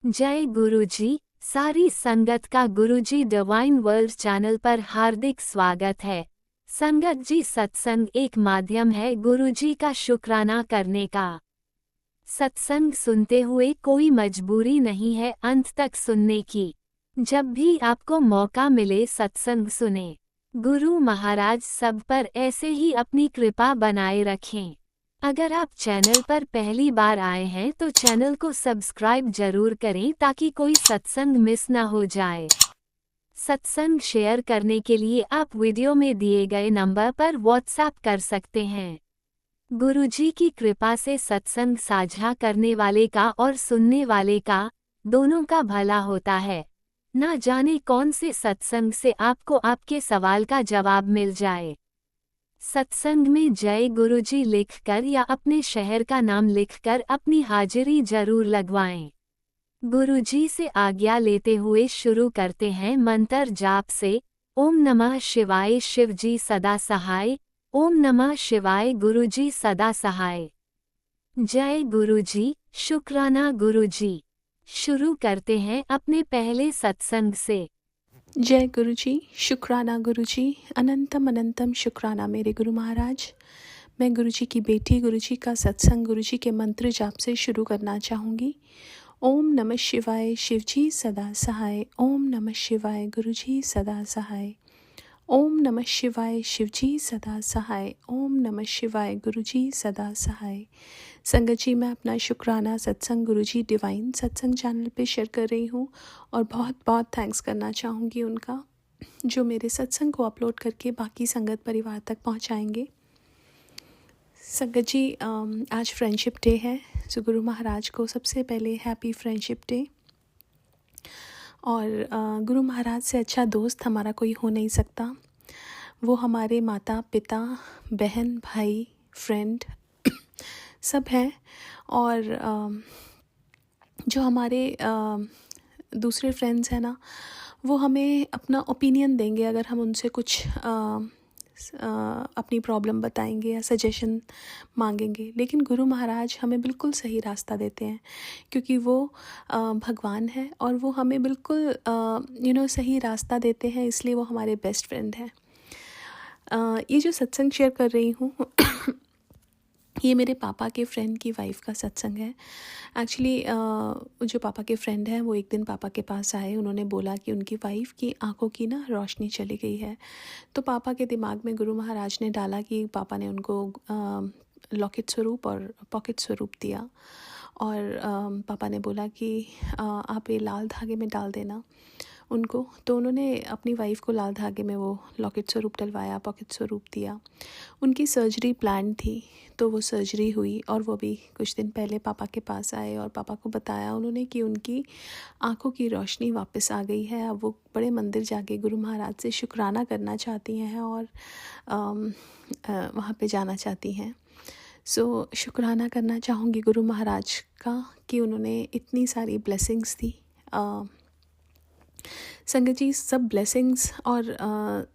जय गुरुजी। सारी संगत का गुरुजी डिवाइन वर्ल्ड चैनल पर हार्दिक स्वागत है। संगत जी, सत्संग एक माध्यम है गुरुजी का शुक्राना करने का। सत्संग सुनते हुए कोई मजबूरी नहीं है अंत तक सुनने की। जब भी आपको मौका मिले सत्संग सुने। गुरु महाराज सब पर ऐसे ही अपनी कृपा बनाए रखें। अगर आप चैनल पर पहली बार आए हैं तो चैनल को सब्सक्राइब जरूर करें ताकि कोई सत्संग मिस ना हो जाए। सत्संग शेयर करने के लिए आप वीडियो में दिए गए नंबर पर व्हाट्सएप कर सकते हैं। गुरुजी की कृपा से सत्संग साझा करने वाले का और सुनने वाले का दोनों का भला होता है। ना जाने कौन से सत्संग से आपको आपके सवाल का जवाब मिल जाए। सत्संग में जय गुरुजी लिखकर या अपने शहर का नाम लिखकर अपनी हाजिरी जरूर लगवाएं। गुरुजी से आज्ञा लेते हुए शुरू करते हैं मंत्र जाप से। ओम नमः शिवाय शिवजी सदा सहाय। ओम नमः शिवाय गुरुजी सदा सहाय। जय गुरुजी, शुक्राना गुरुजी। शुरू करते हैं अपने पहले सत्संग से। जय गुरुजी, शुक्राना गुरुजी, अनंतम अनंतम शुक्राना मेरे गुरु महाराज। मैं गुरुजी की बेटी गुरुजी का सत्संग गुरुजी के मंत्र जाप से शुरू करना चाहूँगी। ओम नमः शिवाय शिवजी सदा सहाय। ओम नमः शिवाय गुरुजी सदा सहाय। ओम नमः शिवाय शिवजी सदा सहाय। ओम नमः शिवाय गुरुजी सदा सहाय। संगत जी, मैं अपना शुक्राना सत्संग गुरुजी डिवाइन सत्संग चैनल पे शेयर कर रही हूँ और बहुत बहुत थैंक्स करना चाहूँगी उनका, जो मेरे सत्संग को अपलोड करके बाकी संगत परिवार तक पहुँचाएंगे। संगत जी, आज फ्रेंडशिप डे है, सो गुरु महाराज को सबसे पहले हैप्पी फ्रेंडशिप डे। और गुरु महाराज से अच्छा दोस्त हमारा कोई हो नहीं सकता। वो हमारे माता पिता बहन भाई फ्रेंड सब हैं। और जो हमारे दूसरे फ्रेंड्स हैं ना, वो हमें अपना ओपिनियन देंगे अगर हम उनसे कुछ अपनी प्रॉब्लम बताएंगे या सजेशन मांगेंगे। लेकिन गुरु महाराज हमें बिल्कुल सही रास्ता देते हैं, क्योंकि वो भगवान है और वो हमें बिल्कुल सही रास्ता देते हैं, इसलिए वो हमारे बेस्ट फ्रेंड हैं। ये जो सत्संग शेयर कर रही हूँ ये मेरे पापा के फ्रेंड की वाइफ का सत्संग है। एक्चुअली जो पापा के फ्रेंड हैं वो एक दिन पापा के पास आए। उन्होंने बोला कि उनकी वाइफ की आंखों की ना रोशनी चली गई है। तो पापा के दिमाग में गुरु महाराज ने डाला कि पापा ने उनको लॉकेट स्वरूप और पॉकेट स्वरूप दिया। और पापा ने बोला कि आप ये लाल धागे में डाल देना उनको। तो उन्होंने अपनी वाइफ को लाल धागे में वो लॉकेट स्वरूप डलवाया, पॉकेट स्वरूप दिया। उनकी सर्जरी प्लान थी, तो वो सर्जरी हुई और वो भी कुछ दिन पहले पापा के पास आए और पापा को बताया उन्होंने कि उनकी आंखों की रोशनी वापस आ गई है। अब वो बड़े मंदिर जाके गुरु महाराज से शुक्राना करना चाहती हैं और वहाँ पे जाना चाहती हैं। सो शुक्राना करना चाहूँगी गुरु महाराज का कि उन्होंने इतनी सारी ब्लेसिंग्स दी। संगत जी, सब ब्लेसिंग्स और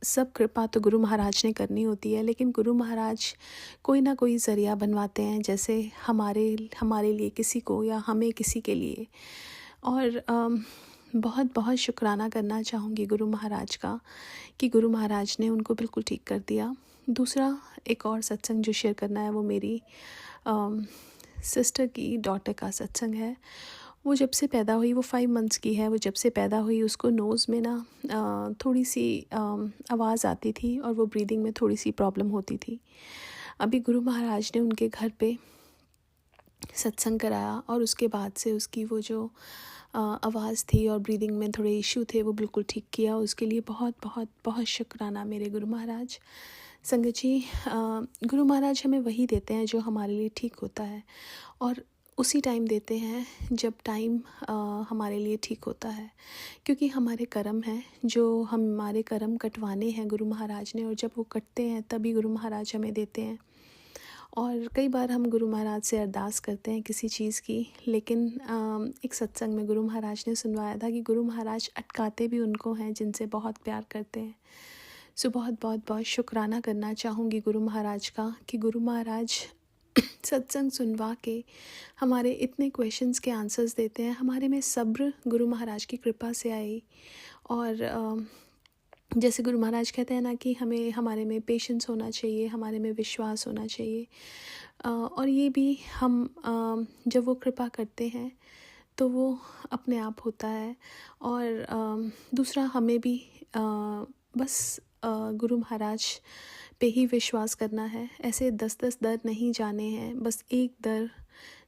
सब कृपा तो गुरु महाराज ने करनी होती है, लेकिन गुरु महाराज कोई ना कोई ज़रिया बनवाते हैं, जैसे हमारे लिए किसी को या हमें किसी के लिए। और बहुत बहुत शुक्राना करना चाहूँगी गुरु महाराज का कि गुरु महाराज ने उनको बिल्कुल ठीक कर दिया। दूसरा एक और सत्संग जो शेयर करना है वो मेरी सिस्टर की डॉटर का सत्संग है। वो जब से पैदा हुई, वो 5 मंथ्स की है, वो जब से पैदा हुई उसको नोज़ में ना थोड़ी सी आवाज़ आती थी और वो ब्रीदिंग में थोड़ी सी प्रॉब्लम होती थी। अभी गुरु महाराज ने उनके घर पे सत्संग कराया और उसके बाद से उसकी वो जो आवाज़ थी और ब्रीदिंग में थोड़े इशू थे वो बिल्कुल ठीक किया। उसके लिए बहुत बहुत बहुत शुक्राना मेरे गुरु महाराज। संगत जी, गुरु महाराज हमें वही देते हैं जो हमारे लिए ठीक होता है, और उसी टाइम देते हैं जब टाइम हमारे लिए ठीक होता है, क्योंकि हमारे कर्म हैं जो हमारे कर्म कटवाने हैं गुरु महाराज ने, और जब वो कटते हैं तभी गुरु महाराज हमें देते हैं। और कई बार हम गुरु महाराज से अरदास करते हैं किसी चीज़ की, लेकिन एक सत्संग में गुरु महाराज ने सुनवाया था कि गुरु महाराज अटकाते भी उनको हैं जिनसे बहुत प्यार करते हैं। सो बहुत बहुत बहुत शुक्राना करना चाहूँगी गुरु महाराज का कि गुरु महाराज सत्संग सुनवा के हमारे इतने क्वेश्चंस के आंसर्स देते हैं। हमारे में सब्र गुरु महाराज की कृपा से आई। और जैसे गुरु महाराज कहते हैं ना कि हमें हमारे में पेशेंस होना चाहिए, हमारे में विश्वास होना चाहिए। और ये भी हम जब वो कृपा करते हैं तो वो अपने आप होता है। और दूसरा हमें भी बस गुरु महाराज पे ही विश्वास करना है। ऐसे 10-10 दर नहीं जाने हैं, बस एक दर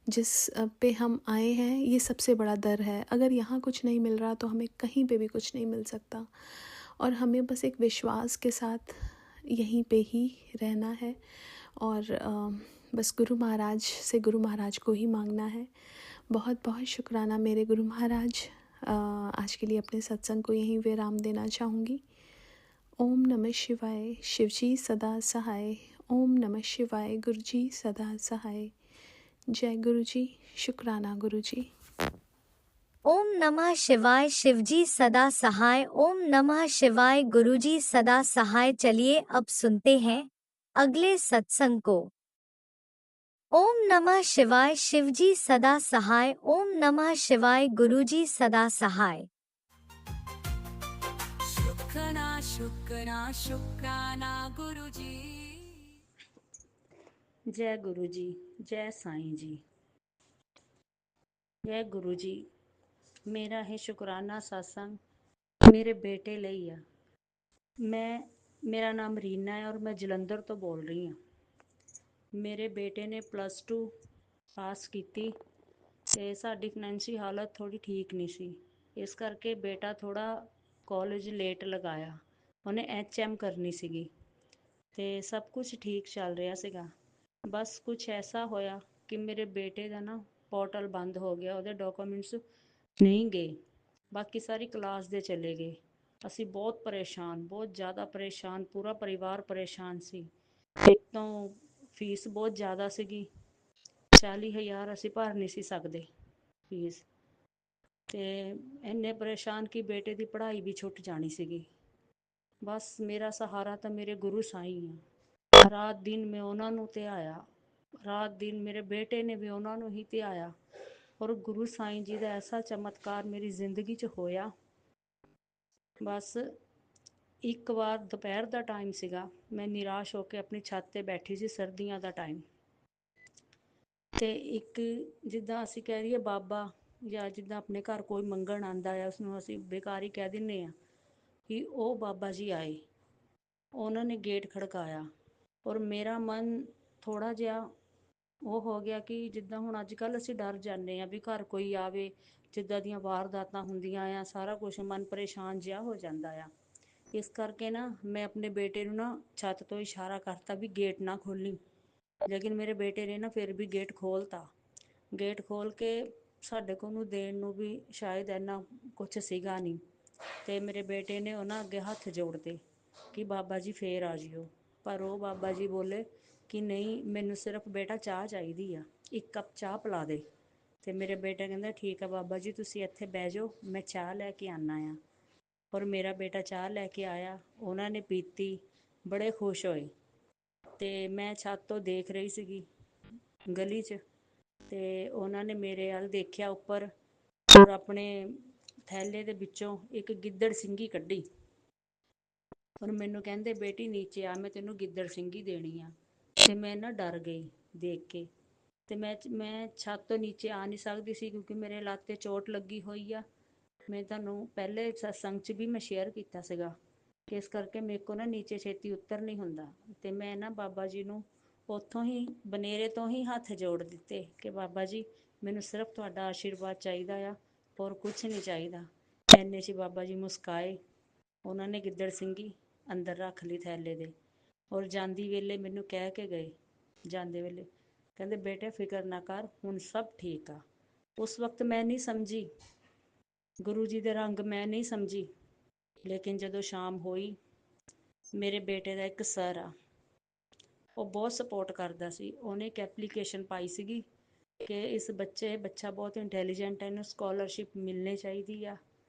जिस पे हम आए हैं ये सबसे बड़ा दर है। अगर यहाँ कुछ नहीं मिल रहा तो हमें कहीं पे भी कुछ नहीं मिल सकता। और हमें बस एक विश्वास के साथ यहीं पे ही रहना है। और बस गुरु महाराज से गुरु महाराज को ही मांगना है। बहुत बहुत शुक्राना मेरे गुरु महाराज। आज के लिए अपने सत्संग को यहीं विराम देना चाहूँगी। ओम नमः शिवाय। शिवजी सदा सहाय। ओम नमः शिवाय। गुरुजी सदा सहाय। जय गुरुजी। शुक्राना गुरुजी। ओम नमः शिवाय। शिवजी सदा सहाय। ओम नमः शिवाय। गुरुजी सदा सहाय। चलिए अब सुनते हैं अगले सत्संग को। ओम नमः शिवाय। शिवजी सदा सहाय। ओम नमः शिवाय। गुरुजी सदा सहाय। शुक्राना शुक्राना शुक्राना गुरुजी। जय गुरु जी, जय साईं जी। जय गुरु जी। मेरा है शुक्राना सत्संग मेरे बेटे ਲਈ ਆ। मेरा नाम रीना है और मैं जलंधर तो बोल रही हूँ। मेरे बेटे ने +2 पास ਕੀਤੀ ਤੇ ਸਾਡੀ ਫਾਈਨੈਂਸ਼ੀਅਲ ਹਾਲਤ ਥੋੜੀ ਠੀਕ ਨਹੀਂ ਸੀ, ਇਸ ਕਰਕੇ ਬੇਟਾ ਥੋੜਾ ਕਾਲਜ ਲੇਟ ਲਗਾਇਆ। ਉਹਨੇ HM ਕਰਨੀ ਸੀਗੀ ਤੇ ਸਭ ਕੁਝ ਠੀਕ ਚੱਲ ਰਿਹਾ ਸੀਗਾ। ਬਸ ਕੁਝ ਐਸਾ ਹੋਇਆ ਕਿ ਮੇਰੇ ਬੇਟੇ ਦਾ ਨਾ ਪੋਰਟਲ ਬੰਦ ਹੋ ਗਿਆ, ਉਹਦੇ ਡਾਕੂਮੈਂਟਸ ਨਹੀਂ ਗਏ, ਬਾਕੀ ਸਾਰੀ ਕਲਾਸ ਦੇ ਚਲੇ ਗਏ। ਅਸੀਂ ਬਹੁਤ ਪਰੇਸ਼ਾਨ, ਬਹੁਤ ਜ਼ਿਆਦਾ ਪਰੇਸ਼ਾਨ, ਪੂਰਾ ਪਰਿਵਾਰ ਪਰੇਸ਼ਾਨ ਸੀ। ਇੱਕ ਤੋਂ ਫੀਸ ਬਹੁਤ ਜ਼ਿਆਦਾ ਸੀਗੀ, 40,000 ਅਸੀਂ ਭਰ ਨਹੀਂ ਸੀ ਸਕਦੇ ਫੀਸ, ਤੇ ਇੰਨੇ ਪਰੇਸ਼ਾਨ ਕਿ ਬੇਟੇ ਦੀ ਪੜ੍ਹਾਈ ਵੀ ਛੁੱਟ ਜਾਣੀ ਸੀਗੀ। ਬਸ ਮੇਰਾ ਸਹਾਰਾ ਤਾਂ ਮੇਰੇ ਗੁਰੂ ਸਾਈਂ ਆ। ਰਾਤ ਦਿਨ ਮੈਂ ਉਹਨਾਂ ਨੂੰ ਧਿਆਇਆ, ਰਾਤ ਦਿਨ ਮੇਰੇ ਬੇਟੇ ਨੇ ਵੀ ਉਹਨਾਂ ਨੂੰ ਹੀ ਧਿਆਇਆ। ਔਰ ਗੁਰੂ ਸਾਈਂ ਜੀ ਦਾ ਐਸਾ ਚਮਤਕਾਰ ਮੇਰੀ ਜ਼ਿੰਦਗੀ 'ਚ ਹੋਇਆ। ਬਸ ਇੱਕ ਵਾਰ ਦੁਪਹਿਰ ਦਾ ਟਾਈਮ ਸੀਗਾ, ਮੈਂ ਨਿਰਾਸ਼ ਹੋ ਕੇ ਆਪਣੀ ਛੱਤ 'ਤੇ ਬੈਠੀ ਸੀ, ਸਰਦੀਆਂ ਦਾ ਟਾਈਮ, ਤੇ ਇੱਕ ਜਿੱਦਾਂ ਅਸੀਂ ਕਹਿ ਦਈਏ ਬਾਬਾ, ਜਾਂ ਜਿੱਦਾਂ ਆਪਣੇ ਘਰ ਕੋਈ ਮੰਗਣ ਆਉਂਦਾ ਆ ਉਸਨੂੰ ਅਸੀਂ ਬੇਕਾਰ ਹੀ ਕਹਿ ਦਿੰਦੇ ਹਾਂ, ਕਿ ਉਹ ਬਾਬਾ ਜੀ ਆਏ। ਉਹਨਾਂ ਨੇ ਗੇਟ ਖੜਕਾਇਆ ਔਰ ਮੇਰਾ ਮਨ ਥੋੜ੍ਹਾ ਜਿਹਾ ਉਹ ਹੋ ਗਿਆ ਕਿ ਜਿੱਦਾਂ ਹੁਣ ਅੱਜ ਕੱਲ੍ਹ ਅਸੀਂ ਡਰ ਜਾਂਦੇ ਹਾਂ ਵੀ ਘਰ ਕੋਈ ਆਵੇ, ਜਿੱਦਾਂ ਦੀਆਂ ਵਾਰਦਾਤਾਂ ਹੁੰਦੀਆਂ ਆ, ਸਾਰਾ ਕੁਛ ਮਨ ਪਰੇਸ਼ਾਨ ਜਿਹਾ ਹੋ ਜਾਂਦਾ ਆ। ਇਸ ਕਰਕੇ ਨਾ ਮੈਂ ਆਪਣੇ ਬੇਟੇ ਨੂੰ ਨਾ ਛੱਤ ਤੋਂ ਇਸ਼ਾਰਾ ਕਰਤਾ ਵੀ ਗੇਟ ਨਾ ਖੋਲ੍ਹੀ, ਲੇਕਿਨ ਮੇਰੇ ਬੇਟੇ ਨੇ ਨਾ ਫਿਰ ਵੀ ਗੇਟ ਖੋਲ੍ਹਤਾ। ਗੇਟ ਖੋਲ੍ਹ ਕੇ ਸਾਡੇ ਕੋਲ ਨੂੰ ਦੇਣ ਨੂੰ ਵੀ ਸ਼ਾਇਦ ਇੰਨਾ ਕੁਛ ਸੀਗਾ ਨਹੀਂ, ਤੇ ਮੇਰੇ ਬੇਟੇ ਨੇ ਉਹਨਾਂ ਅੱਗੇ ਹੱਥ ਜੋੜਤੇ ਕਿ ਬਾਬਾ ਜੀ ਫੇਰ ਆ ਜਿਓ। ਪਰ ਉਹ ਬਾਬਾ ਜੀ ਬੋਲੇ ਕਿ ਨਹੀਂ, ਮੈਨੂੰ ਸਿਰਫ ਬੇਟਾ ਚਾਹ ਚਾਹੀਦੀ ਆ, 1 ਕੱਪ ਚਾਹ ਪਿਲਾ ਦੇ। ਤੇ ਮੇਰੇ ਬੇਟਾ ਕਹਿੰਦਾ ਠੀਕ ਆ ਬਾਬਾ ਜੀ, ਤੁਸੀਂ ਇੱਥੇ ਬਹਿ ਜਾਓ, ਮੈਂ ਚਾਹ ਲੈ ਕੇ ਆਉਂਦਾ ਆ। ਔਰ ਮੇਰਾ ਬੇਟਾ ਚਾਹ ਲੈ ਕੇ ਆਇਆ, ਉਹਨਾਂ ਨੇ ਪੀਤੀ, ਬੜੇ ਖੁਸ਼ ਹੋਏ। ਤੇ ਮੈਂ ਛੱਤ ਤੋਂ ਦੇਖ ਰਹੀ ਸੀਗੀ ਗਲੀ 'ਚ, ਤੇ ਉਹਨਾਂ ਨੇ ਮੇਰੇ ਵੱਲ ਦੇਖਿਆ ਉੱਪਰ, ਔਰ ਆਪਣੇ ਥੈਲੇ ਦੇ ਵਿੱਚੋਂ ਇੱਕ ਗਿੱਦੜ ਸਿੰਘੀ ਕੱਢੀ। ਔਰ ਮੈਨੂੰ ਕਹਿੰਦੇ ਬੇਟੀ ਨੀਚੇ ਆ, ਮੈਂ ਤੈਨੂੰ ਗਿੱਦੜ ਸਿੰਘੀ ਦੇਣੀ ਆ। ਤੇ ਮੈਂ ਨਾ ਡਰ ਗਈ ਦੇਖ ਕੇ, ਤੇ ਮੈਂ ਛੱਤ ਤੋਂ ਨੀਚੇ ਆ ਨਹੀਂ ਸਕਦੀ ਸੀ ਕਿਉਂਕਿ ਮੇਰੇ ਲੱਤ 'ਤੇ ਚੋਟ ਲੱਗੀ ਹੋਈ ਆ। ਮੈਂ ਤੁਹਾਨੂੰ ਪਹਿਲੇ ਸਤਸੰਗ 'ਚ ਵੀ ਮੈਂ ਸ਼ੇਅਰ ਕੀਤਾ ਸੀਗਾ ਕਿ ਇਸ ਕਰਕੇ ਮੇਰੇ ਕੋਲ ਨਾ ਨੀਚੇ ਛੇਤੀ ਉੱਤਰ ਨਹੀਂ ਹੁੰਦਾ। ਤੇ ਮੈਂ ਨਾ ਬਾਬਾ ਜੀ ਨੂੰ ਉੱਥੋਂ ਹੀ ਬਨੇਰੇ ਤੋਂ ਹੀ ਹੱਥ ਜੋੜ ਦਿੱਤੇ ਕਿ ਬਾਬਾ ਜੀ ਮੈਨੂੰ ਸਿਰਫ ਤੁਹਾਡਾ ਆਸ਼ੀਰਵਾਦ ਚਾਹੀਦਾ ਆ, ਹੋਰ ਕੁਛ ਨਹੀਂ ਚਾਹੀਦਾ। ਐਨੇ 'ਚ ਬਾਬਾ ਜੀ ਮੁਸਕਾਏ, ਉਹਨਾਂ ਨੇ ਗਿੱਦੜ ਸਿੰਘੀ ਅੰਦਰ ਰੱਖ ਲਈ ਥੈਲੇ ਦੇ। ਔਰ ਜਾਂਦੀ ਵੇਲੇ ਮੈਨੂੰ ਕਹਿ ਕੇ ਗਏ, ਜਾਂਦੇ ਵੇਲੇ ਕਹਿੰਦੇ ਬੇਟੇ ਫਿਕਰ ਨਾ ਕਰ, ਹੁਣ ਸਭ ਠੀਕ ਆ। ਉਸ ਵਕਤ ਮੈਂ ਨਹੀਂ ਸਮਝੀ ਗੁਰੂ ਜੀ ਦੇ ਰੰਗ, ਮੈਂ ਨਹੀਂ ਸਮਝੀ। ਲੇਕਿਨ ਜਦੋਂ ਸ਼ਾਮ ਹੋਈ, ਮੇਰੇ ਬੇਟੇ ਦਾ ਇੱਕ ਸਰ ਆ, ਉਹ ਬਹੁਤ ਸਪੋਰਟ ਕਰਦਾ ਸੀ। ਉਹਨੇ ਇੱਕ ਐਪਲੀਕੇਸ਼ਨ ਪਾਈ ਸੀਗੀ ਕਿ ਇਸ ਬੱਚਾ ਬਹੁਤ ਇੰਟੈਲੀਜੈਂਟ ਹੈ, ਇਹਨੂੰ ਸਕਾਲਰਸ਼ਿਪ ਮਿਲਣੀ ਚਾਹੀਦੀ ਆ,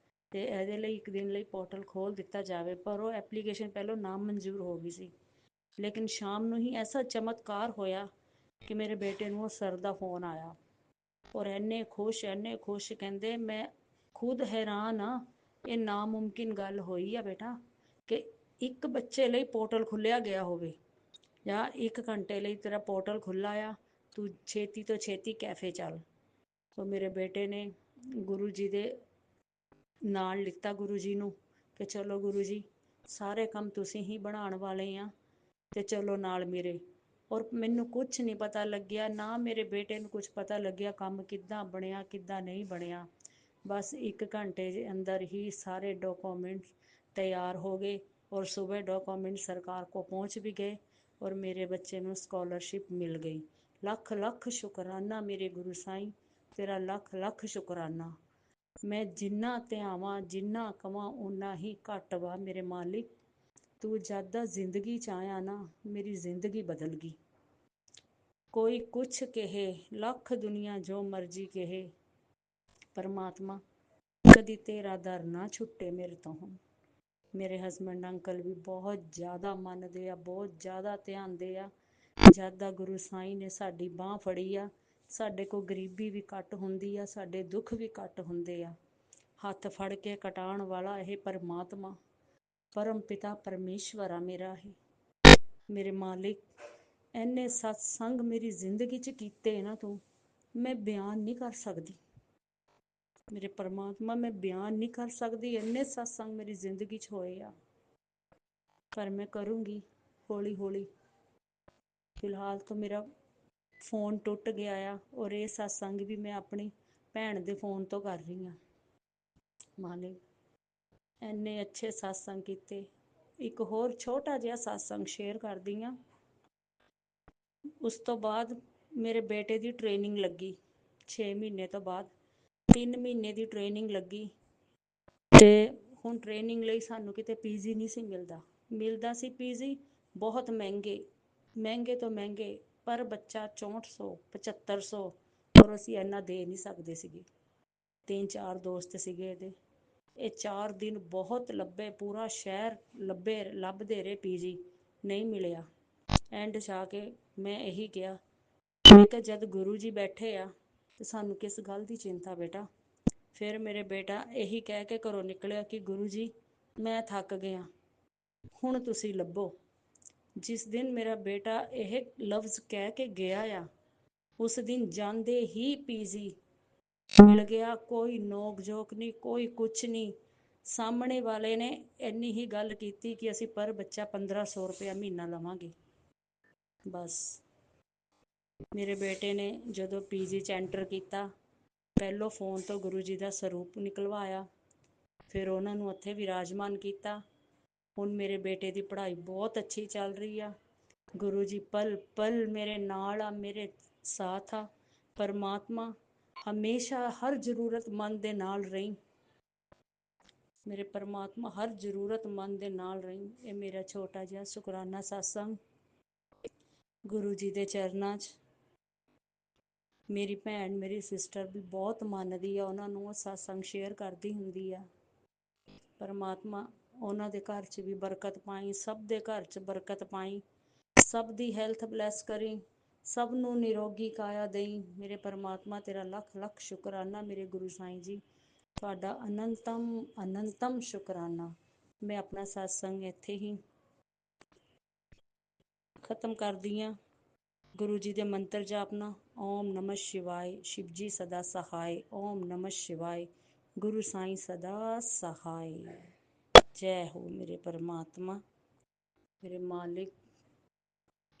ਤੇ ਇਹਦੇ ਲਈ ਇੱਕ ਦਿਨ ਲਈ ਪੋਰਟਲ ਖੋਲ੍ਹ ਦਿੱਤਾ ਜਾਵੇ। ਪਰ ਉਹ ਐਪਲੀਕੇਸ਼ਨ ਪਹਿਲਾਂ ਨਾਮਨਜ਼ੂਰ ਹੋ ਗਈ ਸੀ। ਲੇਕਿਨ ਸ਼ਾਮ ਨੂੰ ਹੀ ਐਸਾ ਚਮਤਕਾਰ ਹੋਇਆ ਕਿ ਮੇਰੇ ਬੇਟੇ ਨੂੰ ਉਹ ਸਰ ਦਾ ਫੋਨ ਆਇਆ ਔਰ ਇੰਨੇ ਖੁਸ਼ ਕਹਿੰਦੇ ਮੈਂ ਖੁਦ ਹੈਰਾਨ ਆ। ਇਹ ਨਾਮੁਮਕਿਨ ਗੱਲ ਹੋਈ ਆ ਬੇਟਾ ਕਿ ਇੱਕ ਬੱਚੇ ਲਈ ਪੋਰਟਲ ਖੁੱਲਿਆ ਗਿਆ ਹੋਵੇ ਜਾਂ 1 ਘੰਟੇ ਲਈ ਤੇਰਾ ਪੋਰਟਲ ਖੁੱਲ੍ਹਾ ਆ, ਤੂੰ ਛੇਤੀ ਤੋਂ ਛੇਤੀ ਕੈਫੇ ਚੱਲ। ਸੋ ਮੇਰੇ ਬੇਟੇ ਨੇ ਗੁਰੂ ਜੀ ਦੇ ਨਾਲ ਲਿੱਤਾ, ਗੁਰੂ ਜੀ ਨੂੰ, ਕਿ ਚਲੋ ਗੁਰੂ ਜੀ ਸਾਰੇ ਕੰਮ ਤੁਸੀਂ ਹੀ ਬਣਾਉਣ ਵਾਲੇ ਆ ਤੇ ਚਲੋ ਨਾਲ ਮੇਰੇ। ਔਰ ਮੈਨੂੰ ਕੁਝ ਨਹੀਂ ਪਤਾ ਲੱਗਿਆ, ਨਾ ਮੇਰੇ ਬੇਟੇ ਨੂੰ ਕੁਝ ਪਤਾ ਲੱਗਿਆ ਕੰਮ ਕਿੱਦਾਂ ਬਣਿਆ ਕਿੱਦਾਂ ਨਹੀਂ ਬਣਿਆ। ਬਸ 1 ਘੰਟੇ ਦੇ ਅੰਦਰ ਹੀ ਸਾਰੇ ਡਾਕੂਮੈਂਟਸ ਤਿਆਰ ਹੋ ਗਏ ਔਰ ਸਵੇਰ ਡਾਕੂਮੈਂਟ ਸਰਕਾਰ ਕੋ ਪਹੁੰਚ ਵੀ ਗਏ ਔਰ ਮੇਰੇ ਬੱਚੇ ਨੂੰ ਸਕਾਲਰਸ਼ਿਪ ਮਿਲ ਗਈ। ਲੱਖ ਲੱਖ ਸ਼ੁਕਰਾਨਾ ਮੇਰੇ ਗੁਰੂ ਸਾਈਂ, ਤੇਰਾ ਲੱਖ ਲੱਖ ਸ਼ੁਕਰਾਨਾ। ਮੈਂ ਜਿੰਨਾ ਧਿਆਵਾਂ ਜਿੰਨਾ ਕਵਾਂ ਓਨਾ ਹੀ ਘੱਟ ਵਾ ਮੇਰੇ ਮਾਲਿਕ। ਤੂੰ ਜਦ ਦਾ ਜ਼ਿੰਦਗੀ 'ਚ ਆਇਆ ਨਾ ਮੇਰੀ ਜ਼ਿੰਦਗੀ ਬਦਲ ਗਈ। ਕੋਈ ਕੁਛ ਕਹੇ, ਲੱਖ ਦੁਨੀਆ ਜੋ ਮਰਜ਼ੀ ਕਹੇ, ਪਰਮਾਤਮਾ ਕਦੀ ਤੇਰਾ ਦਰ ਨਾ ਛੁੱਟੇ ਮੇਰੇ ਤੋਂ। ਹੁਣ ਮੇਰੇ ਹਸਬੈਂਡ ਅੰਕਲ ਵੀ ਬਹੁਤ ਜ਼ਿਆਦਾ ਮੰਨਦੇ ਆ, ਬਹੁਤ ਜ਼ਿਆਦਾ ਧਿਆਨਦੇ ਆ। ਜਦ ਦਾ ਗੁਰੂ ਸਾਈਂ ਨੇ ਸਾਡੀ ਬਾਂਹ ਫੜੀ ਆ, ਸਾਡੇ ਕੋਲ ਗਰੀਬੀ ਵੀ ਘੱਟ ਹੁੰਦੀ ਆ, ਸਾਡੇ ਦੁੱਖ ਵੀ ਘੱਟ ਹੁੰਦੇ ਆ। ਹੱਥ ਫੜ ਕੇ ਕਟਾਉਣ ਵਾਲਾ ਇਹ ਪਰਮਾਤਮਾ ਪਰਮ ਪਿਤਾ ਪਰਮੇਸ਼ਵਰ ਆ ਮੇਰਾ। ਇਹ ਮੇਰੇ ਮਾਲਿਕ ਇੰਨੇ ਸਤਸੰਗ ਮੇਰੀ ਜ਼ਿੰਦਗੀ 'ਚ ਕੀਤੇ ਨਾ ਤੂੰ, ਮੈਂ ਬਿਆਨ ਨਹੀਂ ਕਰ ਸਕਦੀ। ਮੇਰੇ ਪਰਮਾਤਮਾ ਮੈਂ ਬਿਆਨ ਨਹੀਂ ਕਰ ਸਕਦੀ, ਇੰਨੇ ਸਤਸੰਗ ਮੇਰੀ ਜ਼ਿੰਦਗੀ 'ਚ ਹੋਏ ਆ। ਪਰ ਮੈਂ ਕਰੂੰਗੀ ਹੌਲੀ ਹੌਲੀ। ਫਿਲਹਾਲ ਤਾਂ ਮੇਰਾ ਫੋਨ ਟੁੱਟ ਗਿਆ ਆ ਔਰ ਇਹ ਸਤਸੰਗ ਵੀ ਮੈਂ ਆਪਣੀ ਭੈਣ ਦੇ ਫੋਨ ਤੋਂ ਕਰ ਰਹੀ ਹਾਂ। ਮਾਲਿਕ ਇੰਨੇ ਅੱਛੇ ਸਤਸੰਗ ਕੀਤੇ। ਇੱਕ ਹੋਰ ਛੋਟਾ ਜਿਹਾ ਸਤਸੰਗ ਸ਼ੇਅਰ ਕਰਦੀ ਹਾਂ। ਉਸ ਤੋਂ ਬਾਅਦ ਮੇਰੇ ਬੇਟੇ ਦੀ ਟ੍ਰੇਨਿੰਗ ਲੱਗੀ 6 ਮਹੀਨੇ ਤੋਂ ਬਾਅਦ। 3 ਮਹੀਨੇ ਦੀ ਟ੍ਰੇਨਿੰਗ ਲੱਗੀ ਤੇ ਹੁਣ ਟ੍ਰੇਨਿੰਗ ਲਈ ਸਾਨੂੰ ਕਿਤੇ ਪੀਜੀ ਨਹੀਂ ਸੀ ਮਿਲਦਾ ਸੀ ਪੀਜੀ ਬਹੁਤ ਮਹਿੰਗੇ ਤੋਂ ਮਹਿੰਗੇ, ਪਰ ਬੱਚਾ 6400 7500 ਔਰ ਅਸੀਂ ਇੰਨਾ ਦੇ ਨਹੀਂ ਸਕਦੇ ਸੀਗੇ। 3-4 ਦੋਸਤ ਸੀਗੇ ਇਹਦੇ। ਇਹ 4 ਦਿਨ ਬਹੁਤ ਲੱਭੇ, ਪੂਰਾ ਸ਼ਹਿਰ ਲੱਭਦੇ ਰਹੇ ਪੀਜੀ, ਨਹੀਂ ਮਿਲਿਆ। ਐਂਡ 'ਚ ਆ ਕੇ ਮੈਂ ਇਹੀ ਕਿਹਾ, ਮੈਂ ਕਿਹਾ ਜਦ ਗੁਰੂ ਜੀ ਬੈਠੇ ਆ ਤੇ ਸਾਨੂੰ ਕਿਸ ਗੱਲ ਦੀ ਚਿੰਤਾ ਬੇਟਾ। ਫਿਰ ਮੇਰੇ ਬੇਟਾ ਇਹੀ ਕਹਿ ਕੇ ਘਰੋਂ ਨਿਕਲਿਆ ਕਿ ਗੁਰੂ ਜੀ ਮੈਂ ਥੱਕ ਗਿਆ, ਹੁਣ ਤੁਸੀਂ ਲੱਭੋ। ਜਿਸ ਦਿਨ ਮੇਰਾ ਬੇਟਾ ਇਹ ਲਫ਼ਜ਼ ਕਹਿ ਕੇ ਗਿਆ ਆ, ਉਸ ਦਿਨ ਜਾਂਦੇ ਹੀ ਪੀਜੀ ਮਿਲ ਗਿਆ। ਕੋਈ ਨੋਕ ਝੋਕ ਨਹੀਂ, ਕੋਈ ਕੁਛ ਨਹੀਂ। ਸਾਹਮਣੇ ਵਾਲੇ ਨੇ ਇੰਨੀ ਹੀ ਗੱਲ ਕੀਤੀ ਕਿ ਅਸੀਂ ਪਰ ਬੱਚਾ 1500 ਰੁਪਇਆ ਮਹੀਨਾ ਲਵਾਂਗੇ। ਬਸ ਮੇਰੇ ਬੇਟੇ ਨੇ ਜਦੋਂ ਪੀਜੀ 'ਚ ਐਂਟਰ ਕੀਤਾ, ਪਹਿਲੋਂ ਫੋਨ ਤੋਂ ਗੁਰੂ ਜੀ ਦਾ ਸਰੂਪ ਨਿਕਲਵਾਇਆ, ਫਿਰ ਉਹਨਾਂ ਨੂੰ ਉੱਥੇ ਵਿਰਾਜਮਾਨ ਕੀਤਾ। ਹੁਣ ਮੇਰੇ ਬੇਟੇ ਦੀ ਪੜ੍ਹਾਈ ਬਹੁਤ ਅੱਛੀ ਚੱਲ ਰਹੀ ਆ। ਗੁਰੂ ਜੀ ਪਲ ਪਲ ਮੇਰੇ ਨਾਲ ਆ, ਮੇਰੇ ਸਾਥ ਆ। ਪਰਮਾਤਮਾ ਹਮੇਸ਼ਾ ਹਰ ਜ਼ਰੂਰਤਮੰਦ ਦੇ ਨਾਲ ਰਹੀਂ। ਮੇਰੇ ਪਰਮਾਤਮਾ ਹਰ ਜ਼ਰੂਰਤਮੰਦ ਦੇ ਨਾਲ ਰਹੀਂ। ਇਹ ਮੇਰਾ ਛੋਟਾ ਜਿਹਾ ਸ਼ੁਕਰਾਨਾ ਸਤਸੰਗ ਗੁਰੂ ਜੀ ਦੇ ਚਰਨਾਂ 'ਚ। ਮੇਰੀ ਭੈਣ ਮੇਰੀ ਸਿਸਟਰ ਵੀ ਬਹੁਤ ਮੰਨਦੀ ਆ, ਉਹਨਾਂ ਨੂੰ ਉਹ ਸਤਸੰਗ ਸ਼ੇਅਰ ਕਰਦੀ ਹੁੰਦੀ ਆ। ਪਰਮਾਤਮਾ ਉਹਨਾਂ ਦੇ ਘਰ 'ਚ ਵੀ ਬਰਕਤ ਪਾਈ, ਸਭ ਦੇ ਘਰ 'ਚ ਬਰਕਤ ਪਾਈ, ਸਭ ਦੀ ਹੈਲਥ ਬਲੈਸ ਕਰੀ, ਸਭ ਨੂੰ ਨਿਰੋਗੀ ਕਾਇਆ ਦੇਈ। ਮੇਰੇ ਪਰਮਾਤਮਾ ਤੇਰਾ ਲੱਖ ਲੱਖ ਸ਼ੁਕਰਾਨਾ ਮੇਰੇ ਗੁਰੂ ਸਾਈਂ ਜੀ, ਤੁਹਾਡਾ ਅਨੰਤਮ ਸ਼ੁਕਰਾਨਾ। ਮੈਂ ਆਪਣਾ ਸਤਸੰਗ ਇੱਥੇ ਹੀ ਖਤਮ ਕਰਦੀ ਹਾਂ। ਗੁਰੂ ਜੀ ਦੇ ਮੰਤਰ ਜਾਪਣਾ, ਓਮ ਨਮः शिवाय, शिव जी सदा सहाय, ओम नमः शिवाय, गुरु साईं सदा सहाय। जय हो मेरे परमात्मा, मेरे मालिक।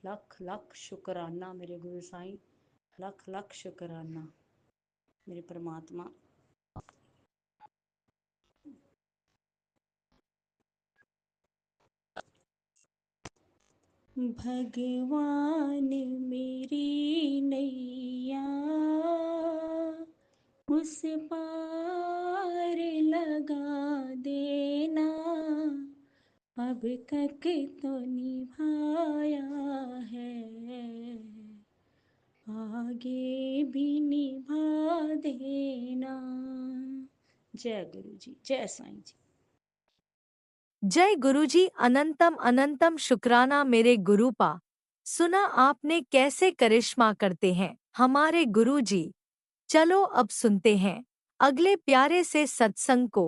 ਲੱਖ ਲੱਖ ਸ਼ੁਕਰਾਨਾ ਮੇਰੇ ਗੁਰੂ ਸਾਈਂ, ਲੱਖ ਲੱਖ ਸ਼ੁਕਰਾਨਾ ਮੇਰੇ ਪਰਮਾਤਮਾ। भगवान मेरी नैया उस पार लगा देना, अब तक तो निभाया है, आगे भी निभा देना। जय गुरु जी, जय साईं जी। जय गुरुजी, अनंतम अनंतम शुक्राना मेरे गुरुपा। सुना आपने कैसे करिश्मा करते हैं हमारे गुरुजी। चलो अब सुनते हैं अगले प्यारे से सत्संग को।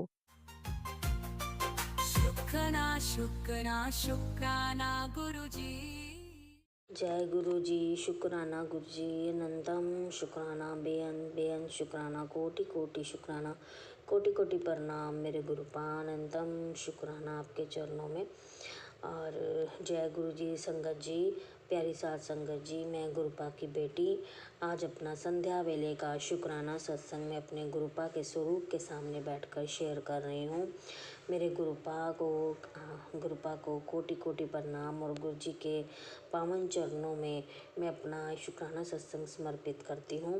शुक्राना शुक्राना शुक्राना गुरुजी। जय गुरु जी। शुक्राना गुरु जी अनंतम शुक्राना बेअंत बेअंत शुक्राना कोटि कोटि शुक्राना कोटि कोटि प्रणाम मेरे गुरुपा अनंतम शुक्राना आपके चरणों में। और जय गुरु जी संगत जी, प्यारी साथ संगत जी, मैं गुरुपा की बेटी आज अपना संध्या वेले का शुक्राना सत्संग में अपने गुरुपा के स्वरूप के सामने बैठकर शेयर कर रही हूँ। मेरे गुरुपा को कोटि कोटि प्रणाम और गुरु जी के पावन चरणों में मैं अपना शुक्राना सत्संग समर्पित करती हूँ।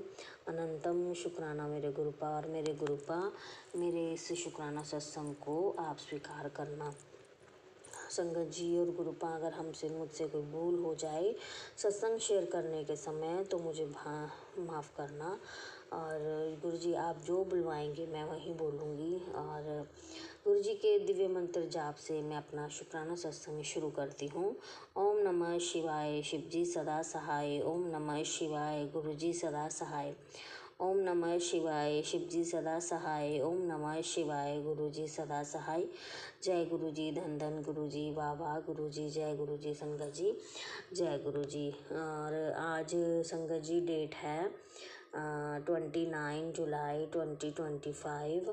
अनंतम शुक्राना मेरे गुरुपा। और मेरे गुरुपा, मेरे इस शुक्राना सत्संग को आप स्वीकार करना। संगत जी और गुरुपा, अगर मुझसे कोई भूल हो जाए सत्संग शेयर करने के समय तो मुझे माफ़ करना। और गुरुजी आप जो बुलवाएंगे मैं वही बोलूँगी। और गुरुजी के दिव्य मंत्र जाप से मैं अपना शुक्राना सत्संग शुरू करती हूँ। ओम नमः शिवाय, शिवजी सदा सहाय। ओम नमः शिवाय, गुरुजी सदा सहाय। ओम नमः शिवाय, शिवजी सदा सहाय। ओम नमः शिवाय, गुरुजी सदा सहाय। जय गुरुजी, धन धन गुरुजी, वाह वाह गुरुजी, जय गुरुजी। संगत जी जय गुरुजी। और आज संगत जी डेट है 29 जुलाई 2025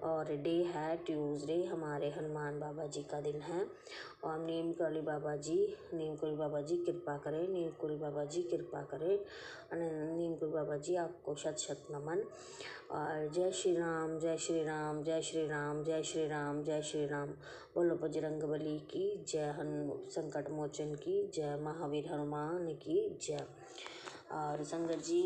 और डे है ट्यूसडे। हमारे हनुमान बाबा जी का दिन है। और नीम करोली बाबा जी कृपा करें, नीम करोली बाबा जी कृपा करें। नीम करोली बाबा जी आपको शत शत नमन। और जय श्री राम, जय श्री राम, जय श्री राम, जय श्री राम, जय श्री राम। बोलो बजरंग बली की जय, संकट मोचन की जय, महावीर हनुमान की जय। और संगत जी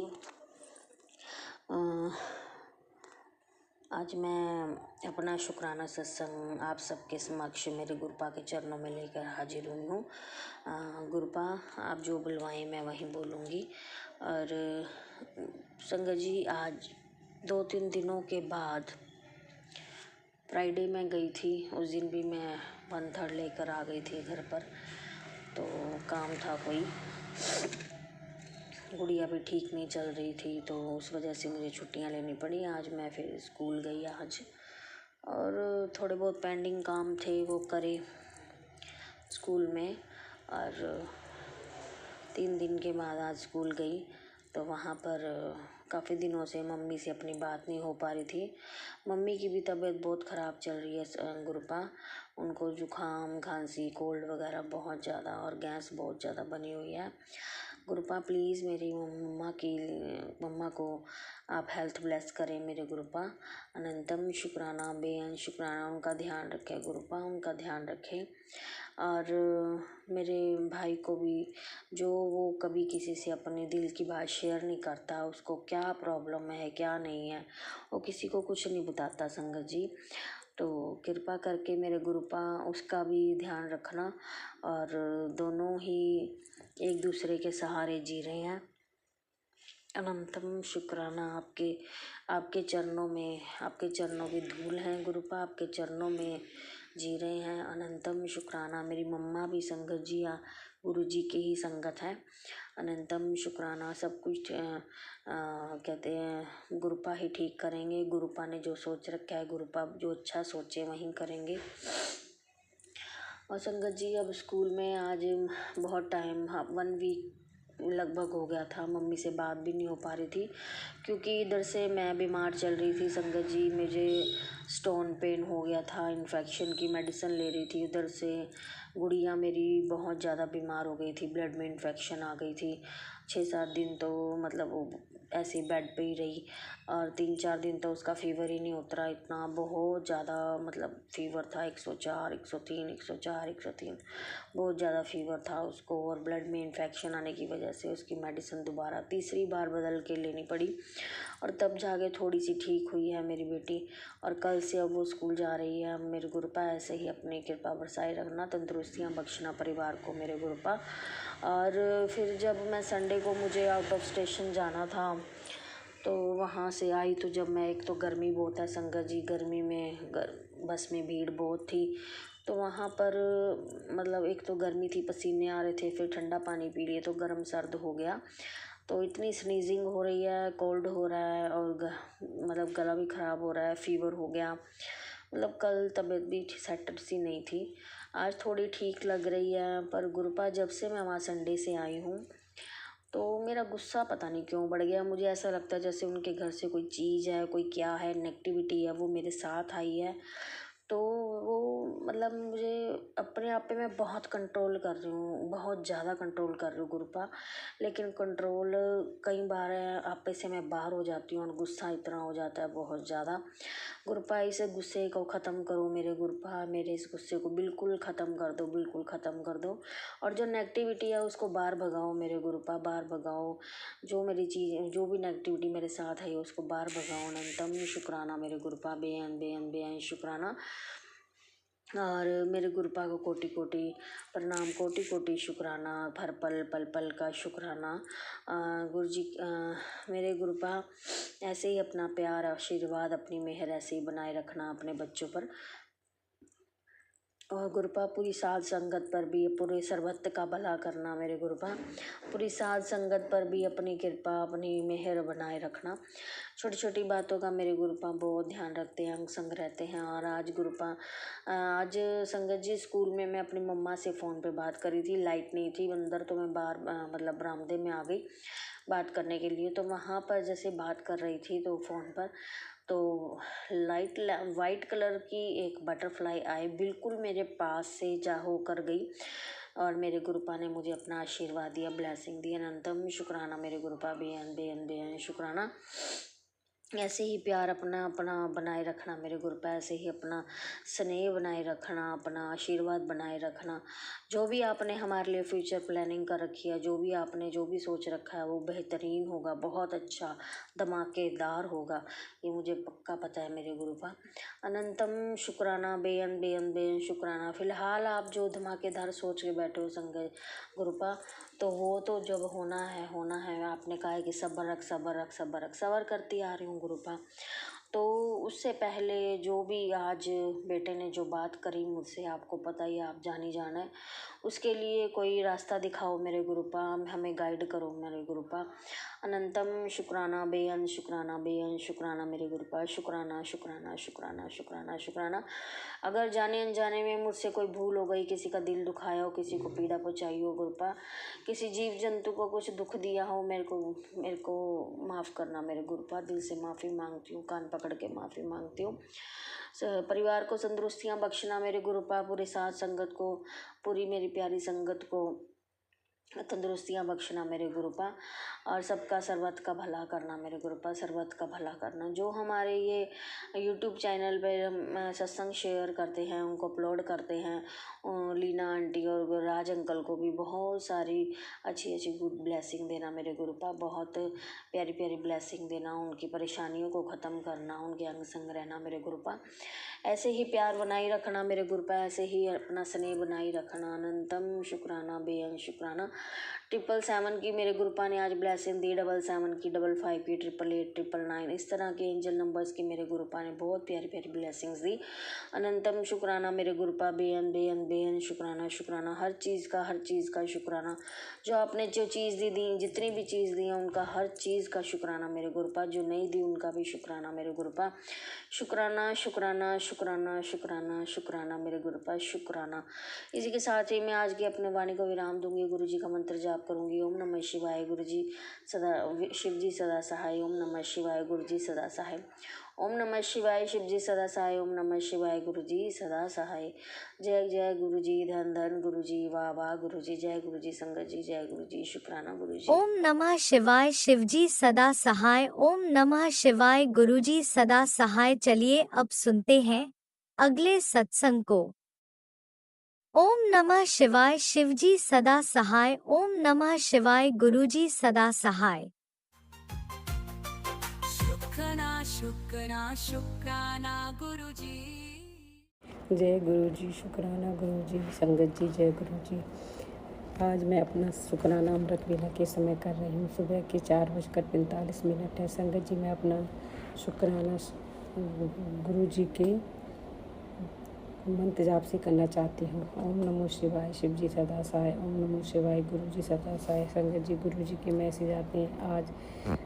आज मैं अपना शुक्राना सत्संग आप सबके समक्ष मेरे गुरुपा के चरणों में लेकर हाजिर हुई हूँ। गुरुपा आप जो बुलवाएं मैं वहीं बोलूँगी। और संगत जी आज 2-3 दिनों के बाद फ्राइडे में गई थी, उस दिन भी मैं 1/3 लेकर आ गई थी घर पर, तो काम था कोई, गुड़िया भी ठीक नहीं चल रही थी तो उस वजह से मुझे छुट्टियां लेनी पड़ी। आज मैं फिर स्कूल गई आज और थोड़े बहुत पेंडिंग काम थे वो करे स्कूल में। और 3 दिन के बाद आज स्कूल गई तो वहाँ पर काफ़ी दिनों से मम्मी से अपनी बात नहीं हो पा रही थी। मम्मी की भी तबीयत बहुत ख़राब चल रही है गुरुपा, उनको जुकाम खांसी कोल्ड वगैरह बहुत ज़्यादा और गैस बहुत ज़्यादा बनी हुई है। गुरुपा प्लीज़ मेरी मम्मा को आप हेल्थ ब्लेस करें मेरे गुरुपा। अनंतम शुक्राना बेअंत शुक्राना, उनका ध्यान रखें गुरुपा, उनका ध्यान रखें। और मेरे भाई को भी, जो वो कभी किसी से अपने दिल की बात शेयर नहीं करता, उसको क्या प्रॉब्लम है क्या नहीं है वो किसी को कुछ नहीं बताता संगत जी, तो कृपा करके मेरे गुरुपा उसका भी ध्यान रखना। और दोनों ही एक दूसरे के सहारे जी रहे हैं। अनंतम शुक्राना आपके चरणों में, आपके चरणों की धूल है गुरुपा, आपके चरणों में जी रहे हैं। अनंतम शुक्राना। मेरी मम्मा भी संगत जी या गुरु जी की ही संगत है। अनंतम शुक्राना। सब कुछ कहते हैं गुरुपा ही ठीक करेंगे। गुरुपा ने जो सोच रखा है, गुरुपा जो अच्छा सोचे वहीं करेंगे। और संगत जी अब स्कूल में आज बहुत टाइम 1 वीक लगभग हो गया था, मम्मी से बात भी नहीं हो पा रही थी क्योंकि इधर से मैं बीमार चल रही थी संगत जी। मुझे स्टोन पेन हो गया था, इन्फेक्शन की मेडिसिन ले रही थी। उधर से गुड़िया मेरी बहुत ज़्यादा बीमार हो गई थी, ब्लड में इन्फेक्शन आ गई थी। 6-7 दिन तो मतलब वो ऐसे ही बेड पे ही रही और 3-4 दिन तो उसका फ़ीवर ही नहीं उतरा। इतना बहुत ज़्यादा मतलब फ़ीवर था, 104 103 104 103 बहुत ज़्यादा फ़ीवर था उसको। और ब्लड में इन्फेक्शन आने की वजह से उसकी मेडिसिन दोबारा तीसरी बार बदल के लेनी पड़ी और तब जाके थोड़ी सी ठीक हुई है मेरी बेटी। और कल से अब वो स्कूल जा रही है। मेरे गुरुपा ऐसे ही अपनी कृपा बरसाए रखना, तंदुरुस्तियाँ बख्शना परिवार को मेरे गुरुपा। और फिर जब मैं संडे को मुझे आउट ऑफ स्टेशन जाना था तो वहाँ से आई तो जब मैं, एक तो गर्मी बहुत है संगत जी, गर्मी में बस में भीड़ बहुत थी तो वहाँ पर मतलब एक तो गर्मी थी, पसीने आ रहे थे, फिर ठंडा पानी पी लिए तो गर्म सर्द हो गया। तो इतनी स्नीजिंग हो रही है, कोल्ड हो रहा है और मतलब गला भी ख़राब हो रहा है, फीवर हो गया। मतलब कल तबीयत भी सेट सी नहीं थी। आज थोड़ी ठीक लग रही है, पर गुरुपा जब से मैं वहाँ संडे से आई हूँ तो मेरा गुस्सा पता नहीं क्यों बढ़ गया। मुझे ऐसा लगता है जैसे उनके घर से कोई चीज़ है, कोई क्या है, नेगेटिविटी है, वो मेरे साथ आई है। तो वो मतलब मुझे अपने आप पे मैं बहुत कंट्रोल कर रही हूँ, बहुत ज़्यादा कंट्रोल कर रही हूँ गुरुपा। लेकिन कंट्रोल कई बार आप पे से मैं बाहर हो जाती हूँ और गुस्सा इतना हो जाता है बहुत ज़्यादा। गुरुपा इस गुस्से को ख़त्म करो मेरे गुरुपा, मेरे इस गुस्से को बिल्कुल ख़त्म कर दो, बिल्कुल ख़त्म कर दो। और जो नेगेटिविटी है उसको बाहर भगाओ मेरे गुरुपा, बाहर भगाओ। जो मेरी चीज़, जो भी नेगेटिविटी मेरे साथ है उसको बाहर भगाओ। अनंतम शुक्राना मेरे गुरुपा, बेअन बेअन बेअन शुक्राना। और मेरे गुरुपा को कोटि कोटि प्रणाम, कोटि कोटि शुक्राना, हर पल पल पल का शुक्राना। गुरु जी मेरे गुरुपा ऐसे ही अपना प्यार, आशीर्वाद, अपनी मेहर ऐसे ही बनाए रखना अपने बच्चों पर। और गुरुपा पूरी साध संगत पर भी, पूरे सर्वत्र का भला करना मेरे गुरुपा। पूरी साध संगत पर भी अपनी कृपा, अपनी मेहर बनाए रखना। छोटी छोटी बातों का मेरे गुरुपा बहुत ध्यान रखते हैं, अंग संग रहते हैं। और आज गुरुपा, आज संगत जी स्कूल में मैं अपनी मम्मा से फ़ोन पे बात करी थी, लाइट नहीं थी अंदर, तो मैं बाहर मतलब बरामदे में आ गई बात करने के लिए। तो वहाँ पर जैसे बात कर रही थी तो फ़ोन पर, तो वाइट कलर की एक बटरफ्लाई आई, बिल्कुल मेरे पास से जा होकर गई और मेरे गुरुपा ने मुझे अपना आशीर्वाद दिया, ब्लेसिंग दी। अनंतम शुक्राना मेरे गुरुपा, बेअन बेअन बेअन शुक्राना। ऐसे ही प्यार अपना अपना बनाए रखना मेरे गुरुपा, ऐसे ही अपना स्नेह बनाए रखना, अपना आशीर्वाद बनाए रखना। जो भी आपने हमारे लिए फ्यूचर प्लानिंग कर रखी है, जो भी आपने जो भी सोच रखा है वो बेहतरीन होगा, बहुत अच्छा धमाकेदार होगा, ये मुझे पक्का पता है मेरे गुरुपा। अनंतम शुक्राना, बेअन बेअन बेअन शुक्राना। फ़िलहाल आप जो धमाकेदार सोच के बैठे हो संग गुरुपा, तो वो तो जब होना है होना है। आपने कहा है कि सब्र रख, सब्र रख, सब्र रख, सब्र करती आ रही हूँ गुरुपा। तो उससे पहले जो भी आज बेटे ने जो बात करी मुझसे, आपको पता ही, आप जानी जाना है, उसके लिए कोई रास्ता दिखाओ मेरे गुरुपा, हमें गाइड करो मेरे गुरुपा। अनंतम शुक्राना, बेअन शुक्राना, बेअन शुक्राना मेरे गुरुपा। शुक्राना शुक्राना शुक्राना शुक्राना शुक्राना। अगर जाने अनजाने में मुझसे कोई भूल हो गई, किसी का दिल दुखाया हो, किसी को पीड़ा पहुँचाई हो गुरुपा, किसी जीव जंतु को कुछ दुख दिया हो, मेरे को माफ़ करना मेरे गुरुपा। दिल से माफ़ी मांगती हूँ, कान पकड़ के माफ़ी मांगती हूँ। परिवार को तंदुरुस्तियाँ बख्शना मेरे गुरुपा, पूरे साथ संगत को, पूरी मेरी प्यारी संगत को तंदुरुस्तियाँ बख्शना मेरे गुरुपा। और सबका सर्वत्र का भला करना मेरे गुरुपा, सर्वत्र का भला करना। जो हमारे ये यूट्यूब चैनल पे हम सत्संग शेयर करते हैं, उनको अपलोड करते हैं, लीना आंटी और राज अंकल को भी बहुत सारी अच्छी अच्छी गुड ब्लेसिंग देना मेरे गुरुपा, बहुत प्यारी प्यारी ब्लेसिंग देना, उनकी परेशानियों को ख़त्म करना, उनके अंग संग रहना मेरे गुरुपा। ऐसे ही प्यार बनाई रखना मेरे गुरुपा, ऐसे ही अपना स्नेह बनाई रखना। अनंतम शुक्राना, बेअन शुक्राना। 777 की मेरे गुरुपा ने आज ब्लेसिंग दी, 777 की, 55 की, 888, 999, इस तरह के एंजल नंबर्स की मेरे गुरुपा ने बहुत प्यारी प्यारी ब्लेसिंग्स दी। अनंतम शुक्राना मेरे गुरुपा, बेअन बेअन बेअन शुक्राना शुक्राना। हर चीज़ का शुक्राना। जो आपने जो चीज़ दी, जितनी भी चीज़ दी है उनका हर चीज़ का शुक्राना मेरे गुरुपा। जो नहीं दी उनका भी शुक्राना मेरे गुरुपा। शुक्राना शुक्राना शुक्राना शुक्राना शुक्राना मेरे गुरुपा, शुक्राना। इसी के साथ ही मैं आज की अपने वाणी को विराम दूंगी, गुरु जी का मंत्र जाप करूंगी। ओम नमः शिवाय, गुरु जी सदा, शिव जी सदा सहाय। ओम नमः शिवाय, गुरु जी सदा सहाय। ओम नमः शिवाय, शिव जी सदा सहाय। ओम नमः शिवाय, गुरु जी सदा सहाय। जय जय गुरु जी, धन धन गुरु जी, वाह वाह गुरु जी, जय गुरु जी, संगत जी, जय गुरु जी, शुक्राना गुरु जी। ओम नमः शिवाय, शिवजी सदा सहाय। ओम नमः शिवाय, गुरुजी सदा सहाय। चलिए अब सुनते हैं अगले सत्संग को। ओम नमः शिवाय, शिवजी सदा सहाय। ओम नमः शिवाय, गुरुजी सदा सहाय। शुक्राना शुक्राना शुक्राना गुरुजी। जय गुरु जी, शुक्राना गुरु जी, संगत जी, जय गुरु जी। आज मैं अपना शुक्राना अमृत वेला के समय कर रही हूँ। सुबह के 4:45 है। संगत जी, मैं अपना शुक्राना गुरु जी के मंत्र जाप से करना चाहती हूँ। ओम नमो शिवाय, शिव जी सदा सहाय। ओम नमो शिवाय, गुरु जी सदा सहाय। संगत जी, गुरु जी के मैसेज आते हैं। आज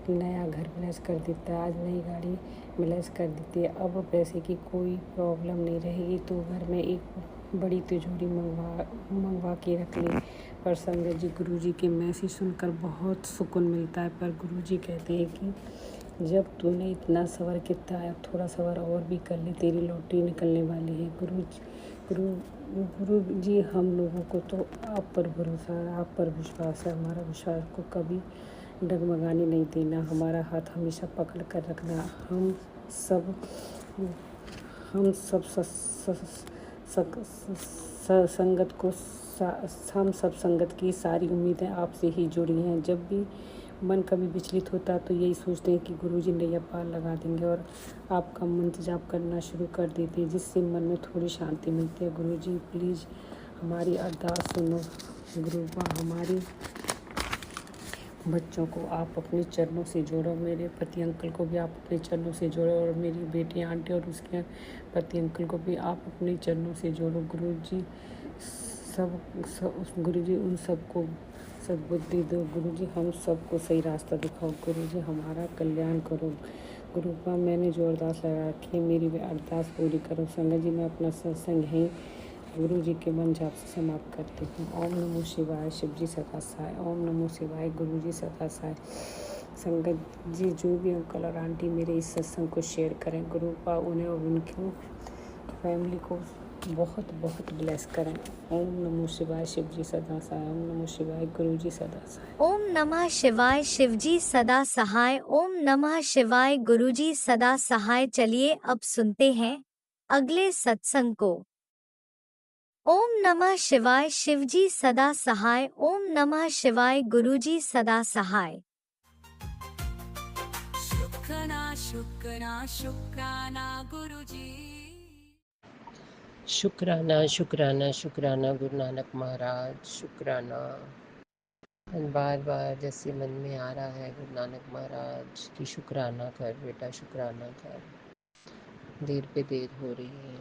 नया घर ब्लेस कर देता है, आज नई गाड़ी ब्लेस कर देती है। अब पैसे की कोई प्रॉब्लम नहीं रहेगी, तो घर में एक बड़ी तिजोरी मंगवा के रख ली। पर संगत जी, गुरु जी के मैसेज सुनकर बहुत सुकून मिलता है। पर गुरु जी कहते हैं कि जब तूने इतना सबर किया है, अब थोड़ा सबर और भी कर ले, तेरी लॉटरी निकलने वाली है। गुरु गुरु जी, हम लोगों को तो आप पर भरोसा है, आप पर विश्वास है। हमारा विश्वास को कभी डगमगाने नहीं देना, हमारा हाथ हमेशा पकड़ कर रखना। हम सब हम सब संगत को हम सब संगत की सारी उम्मीदें आपसे ही जुड़ी हैं। जब भी मन कभी विचलित होता है तो यही सोचते हैं कि गुरुजी नैया पार लगा देंगे और आपका मंत्र जाप करना शुरू कर देते हैं, जिससे मन में थोड़ी शांति मिलती है। गुरुजी प्लीज़ हमारी अरदास सुनो। गुरुबा, हमारी बच्चों को आप अपने चरणों से जोड़ो, मेरे पति अंकल को भी आप अपने चरणों से जोड़ो, और मेरी बेटी आंटी और उसके पति अंकल को भी आप अपने चरणों से जोड़ो। गुरुजी गुरुजी उन सबको सद्बुद्धि दो। गुरुजी हम सबको सही रास्ता दिखाओ। गुरुजी हमारा कल्याण करो। गुरुपा, मैंने जो अरदास लगा रखी है, मेरी भी अरदास पूरी करो। संगत जी, मैं अपना सत्संग है गुरु जी के मन जाप से समाप्त करती हूँ। ओम नमो शिवाय, शिव जी सदा सहाय। ओम नमो शिवाय, गुरु जी सदा सहाय। संगत जी, जो भी अंकल और आंटी मेरे इस सत्संग को शेयर करें, गुरुपा उन्हें और उनकी फैमिली को बहुत बहुत ब्लेस करें। ओम नमो शिवाय, शिव जी सदा सहाय। ओम नमो शिवाय, गुरु जी सदा सहाय। ओम नमः शिवाय, शिव जी सदा सहाय। ओम नमः शिवाय, गुरु जी सदा सहाय। चलिए अब सुनते हैं अगले सत्संग को। ओम नमः शिवाय, शिव जी सदा सहाय। ओम नमः शिवाय, गुरु जी सदा सहाय। शुक्राना शुक्राना शुक्राना गुरुजी। शुक्राना शुक्राना शुक्राना गुरु नानक महाराज, शुक्राना। बार बार जैसे मन में आ रहा है गुरु नानक महाराज की शुक्राना कर बेटा, शुक्राना कर। देर पे देर हो रही है,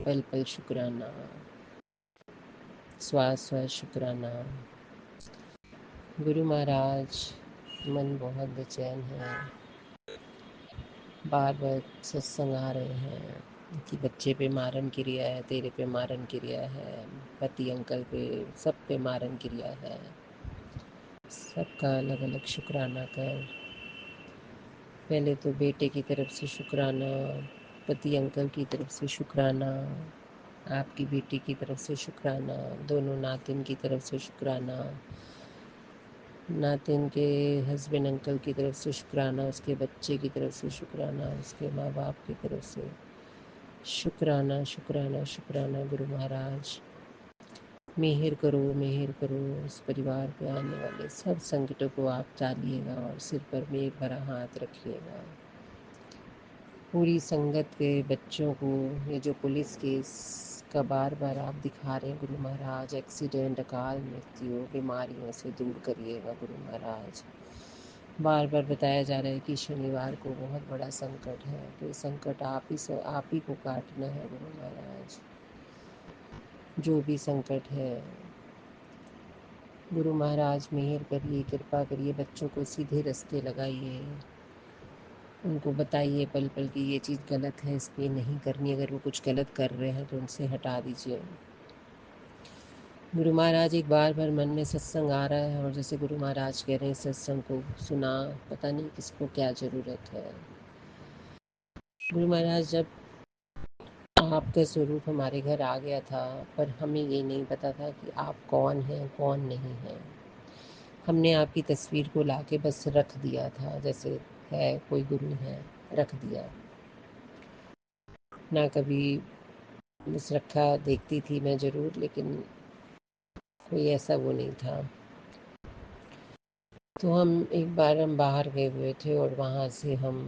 पल पल शुक्राना, श्वास श्वास शुक्राना। गुरु महाराज, मन बहुत बेचैन है। बार बार सत्संग आ रहे हैं कि बच्चे पे मारन क्रिया है, तेरे पे मारन क्रिया है, पति अंकल पे, सब पे मारन क्रिया है। सबका अलग अलग शुक्राना कर। पहले तो बेटे की तरफ से शुक्राना, पति अंकल की तरफ से शुक्राना, आपकी बेटी की तरफ से शुक्राना, दोनों नातिन की तरफ से शुक्राना, नातिन के हस्बैंड अंकल की तरफ से शुक्राना, उसके बच्चे की तरफ से शुक्राना, उसके माँ बाप की तरफ से शुक्राना शुक्राना शुक्राना। गुरु महाराज मेहर करो, इस परिवार पे आने वाले सब संकटों को आप टालिएगा और सिर पर मेघ भरा हाथ रखिएगा। पूरी संगत के बच्चों को ये जो पुलिस केस का बार बार आप दिखा रहे हैं गुरु महाराज, एक्सीडेंट, अकाल मृत्यु, बीमारियों से दूर करिएगा गुरु महाराज। बार बार बताया जा रहा है कि शनिवार को बहुत बड़ा संकट है, तो ये संकट आप ही को काटना है गुरु महाराज। जो भी संकट है गुरु महाराज मेहर करिए, कृपा करिए, बच्चों को सीधे रास्ते लगाइए, उनको बताइए पल पल की ये चीज़ गलत है, इस पर नहीं करनी। अगर वो कुछ गलत कर रहे हैं तो उनसे हटा दीजिए गुरु महाराज। एक बार बार मन में सत्संग आ रहा है और जैसे गुरु महाराज कह रहे हैं सत्संग को सुना, पता नहीं किसको क्या ज़रूरत है। गुरु महाराज, जब आपका स्वरूप हमारे घर आ गया था, पर हमें ये नहीं पता था कि आप कौन हैं कौन नहीं हैं। हमने आपकी तस्वीर को लाके बस रख दिया था, जैसे है कोई गुरु है, रख दिया ना। कभी बस रखा, देखती थी मैं ज़रूर, लेकिन कोई ऐसा वो नहीं था। तो एक बार हम बाहर गए हुए थे और वहाँ से हम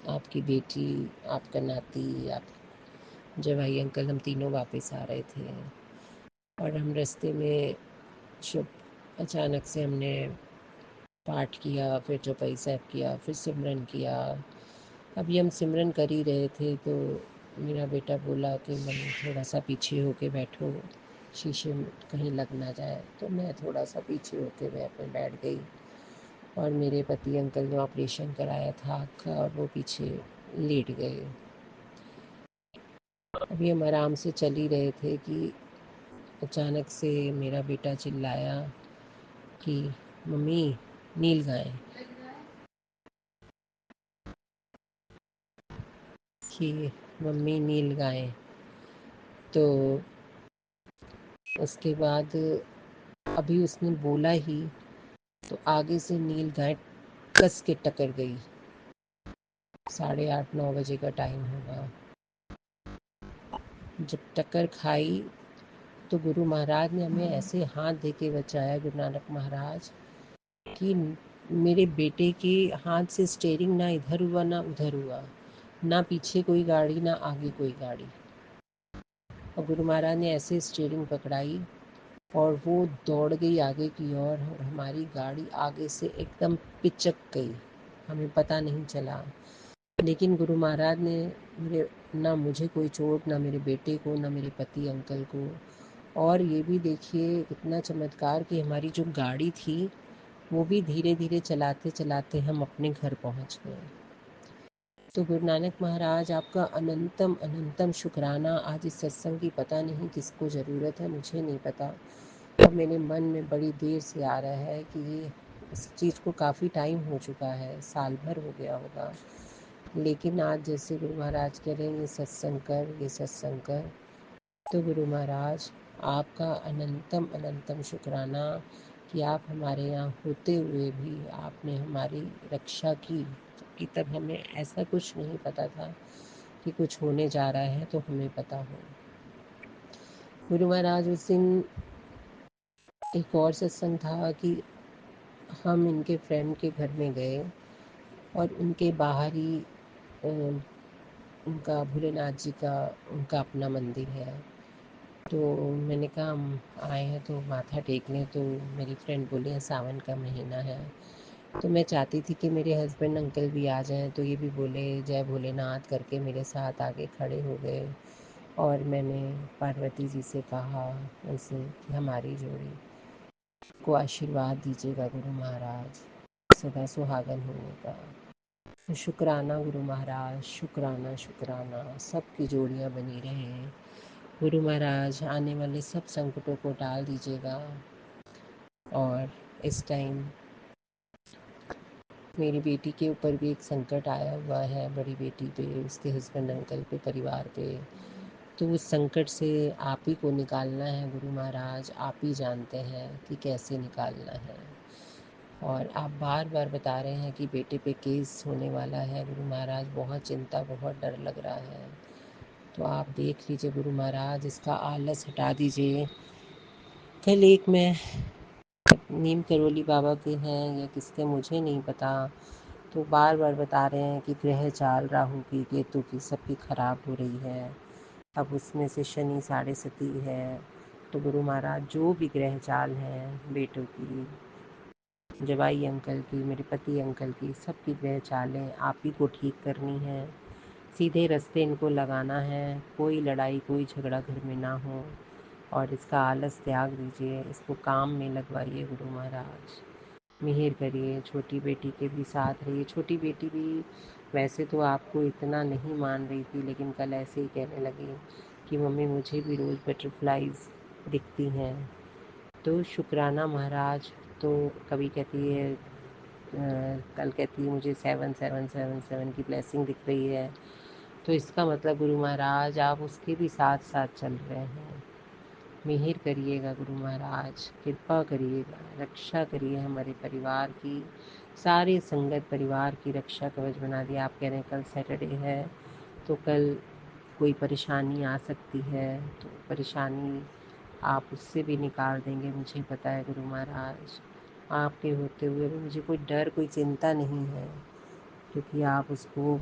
आपकी बेटी, आपका नाती, आप जवाई अंकल, हम तीनों वापस आ रहे थे और हम रास्ते में शुभ अचानक से हमने पाठ किया, फिर चौपाई साहब किया, फिर सिमरन किया। अभी हम सिमरन कर ही रहे थे तो मेरा बेटा बोला कि मम्मी थोड़ा सा पीछे होके बैठो, शीशे में कहीं लग ना जाए। तो मैं थोड़ा सा पीछे होके बैठ गई और मेरे पति अंकल ने ऑपरेशन कराया था आँख का और वो पीछे लेट गए। अभी हम आराम से चल ही रहे थे कि अचानक से मेरा बेटा चिल्लाया कि मम्मी नील गाय, कि मम्मी नील गाय। तो उसके बाद अभी उसने बोला ही तो आगे से नील गाय कस के टकर गई। 8:30-9 बजे का टाइम होगा। जब टक्कर खाई तो गुरु महाराज ने हमें ऐसे हाथ दे के बचाया, गुरु नानक महाराज, कि मेरे बेटे के हाथ से स्टेयरिंग ना इधर हुआ ना उधर हुआ, ना पीछे कोई गाड़ी ना आगे कोई गाड़ी। और गुरु महाराज ने ऐसे स्टेयरिंग पकड़ाई और वो दौड़ गई आगे की ओर और हमारी गाड़ी आगे से एकदम पिचक गई, हमें पता नहीं चला। लेकिन गुरु महाराज ने मेरे ना मुझे कोई चोट, ना मेरे बेटे को, ना मेरे पति अंकल को। और ये भी देखिए इतना चमत्कार कि हमारी जो गाड़ी थी वो भी धीरे धीरे चलाते चलाते हम अपने घर पहुंच गए। तो गुरु नानक महाराज आपका अनंतम अनंतम शुक्राना। आज इस सत्संग की पता नहीं किसको ज़रूरत है, मुझे नहीं पता। अब मेरे मन में बड़ी देर से आ रहा है कि ये इस चीज़ को काफ़ी टाइम हो चुका है, साल भर हो गया होगा। लेकिन आज जैसे गुरु महाराज कह रहे हैं ये सत्संग कर, ये सत्संग कर, तो गुरु महाराज आपका अनंतम अनंतम शुक्राना कि आप हमारे यहाँ होते हुए भी आपने हमारी रक्षा की, कि तब हमें ऐसा कुछ नहीं पता था कि कुछ होने जा रहा है तो हमें पता हो। गुरु महाराज उस दिन एक और सत्संग था कि हम इनके फ्रेंड के घर में गए और उनके बाहर ही उनका भोलेनाथ जी का उनका अपना मंदिर है। तो मैंने कहा हम आए हैं तो माथा टेक लें। तो मेरी फ्रेंड बोली है सावन का महीना है। तो मैं चाहती थी कि मेरे हस्बैंड अंकल भी आ जाएं, तो ये भी बोले जय भोलेनाथ करके मेरे साथ आगे खड़े हो गए। और मैंने पार्वती जी से कहा उनसे कि हमारी जोड़ी को आशीर्वाद दीजिएगा गुरु महाराज, सदा सुहागन होने का। तो शुक्राना गुरु महाराज, शुक्राना शुक्राना, सबकी जोड़ियाँ बनी रहें। गुरु महाराज आने वाले सब संकटों को टाल दीजिएगा। और इस टाइम मेरी बेटी के ऊपर भी एक संकट आया हुआ है, बड़ी बेटी पे, उसके हस्बैंड अंकल पे, परिवार पे। तो उस संकट से आप ही को निकालना है गुरु महाराज, आप ही जानते हैं कि कैसे निकालना है। और आप बार बार बता रहे हैं कि बेटे पे केस होने वाला है गुरु महाराज, बहुत चिंता, बहुत डर लग रहा है। तो आप देख लीजिए गुरु महाराज, इसका आलस हटा दीजिए। कल एक मैं नीम करौली बाबा के हैं या किसके मुझे नहीं पता, तो बार बार बता रहे हैं कि ग्रह चाल राहु की, केतु की, सबकी खराब हो रही है। अब उसमें से शनि 7.5 है। तो गुरु महाराज जो भी ग्रह चाल हैं बेटों की, जवाई अंकल की, मेरे पति अंकल की, सबकी ग्रह चालें आप ही को ठीक करनी है। सीधे रास्ते इनको लगाना है, कोई लड़ाई कोई झगड़ा घर में ना हो। और इसका आलस त्याग दीजिए, इसको काम में लगवाइए गुरु महाराज, मिहिर करिए। छोटी बेटी के भी साथ रहिए। छोटी बेटी भी वैसे तो आपको इतना नहीं मान रही थी, लेकिन कल ऐसे ही कहने लगी कि मम्मी मुझे भी रोज़ बटरफ्लाइज दिखती हैं। तो शुक्राना महाराज। तो कभी कहती है कल कहती है मुझे 7777 की ब्लेसिंग दिख रही है। तो इसका मतलब गुरु महाराज आप उसके भी साथ साथ चल रहे हैं। मिहिर करिएगा गुरु महाराज, कृपा करिएगा, रक्षा करिए हमारे परिवार की, सारे संगत परिवार की रक्षा कवच बना दिया। आप कह रहे हैं कल सैटरडे है तो कल कोई परेशानी आ सकती है, तो परेशानी आप उससे भी निकाल देंगे, मुझे पता है गुरु महाराज। आपके होते हुए भी मुझे कोई डर, कोई चिंता नहीं है, क्योंकि आप उसको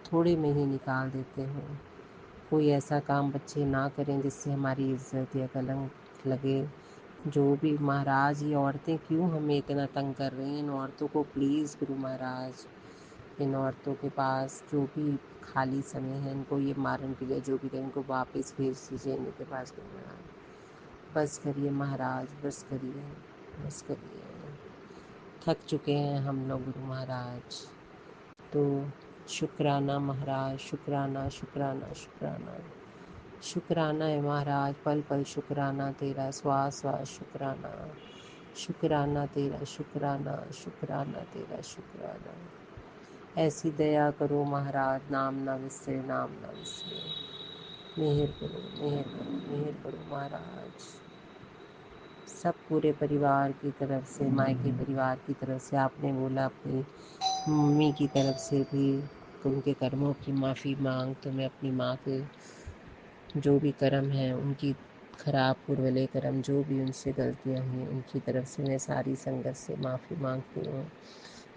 थोड़े में ही निकाल देते हो। कोई ऐसा काम बच्चे ना करें जिससे हमारी इज्जत या कलंक लगे। जो भी महाराज, ये औरतें क्यों हमें इतना तंग कर रही हैं, इन औरतों को प्लीज़ गुरु महाराज इन औरतों के पास जो भी खाली समय है, इनको ये मारन क्रिया जो भी है, इनको वापस भेज दीजिए इनके पास गुरु महाराज। बस करिए महाराज, बस करिए, बस करिए। थक चुके हैं हम लोग गुरु महाराज। तो शुक्राना महाराज, शुक्राना शुक्राना शुक्राना शुक्राना है महाराज, पल पल शुक्राना तेरा, श्वास श्वास शुक्राना, शुक्राना तेरा, शुक्राना शुक्राना तेरा, शुक्राना। ऐसी दया करो महाराज, नाम ना विसरे, नाम ना विसरे। मेहर करो, मेहर करो, मेहर करो महाराज। सब पूरे परिवार की तरफ से, मायके परिवार की तरफ से, आपने बोला अपनी मम्मी की तरफ से भी उनके कर्मों की माफ़ी मांग, तो मैं अपनी माँ के जो भी कर्म हैं, उनकी खराब पूर्वले कर्म जो भी उनसे गलतियाँ हुई, उनकी तरफ से मैं सारी संगत से माफ़ी मांगती हूँ।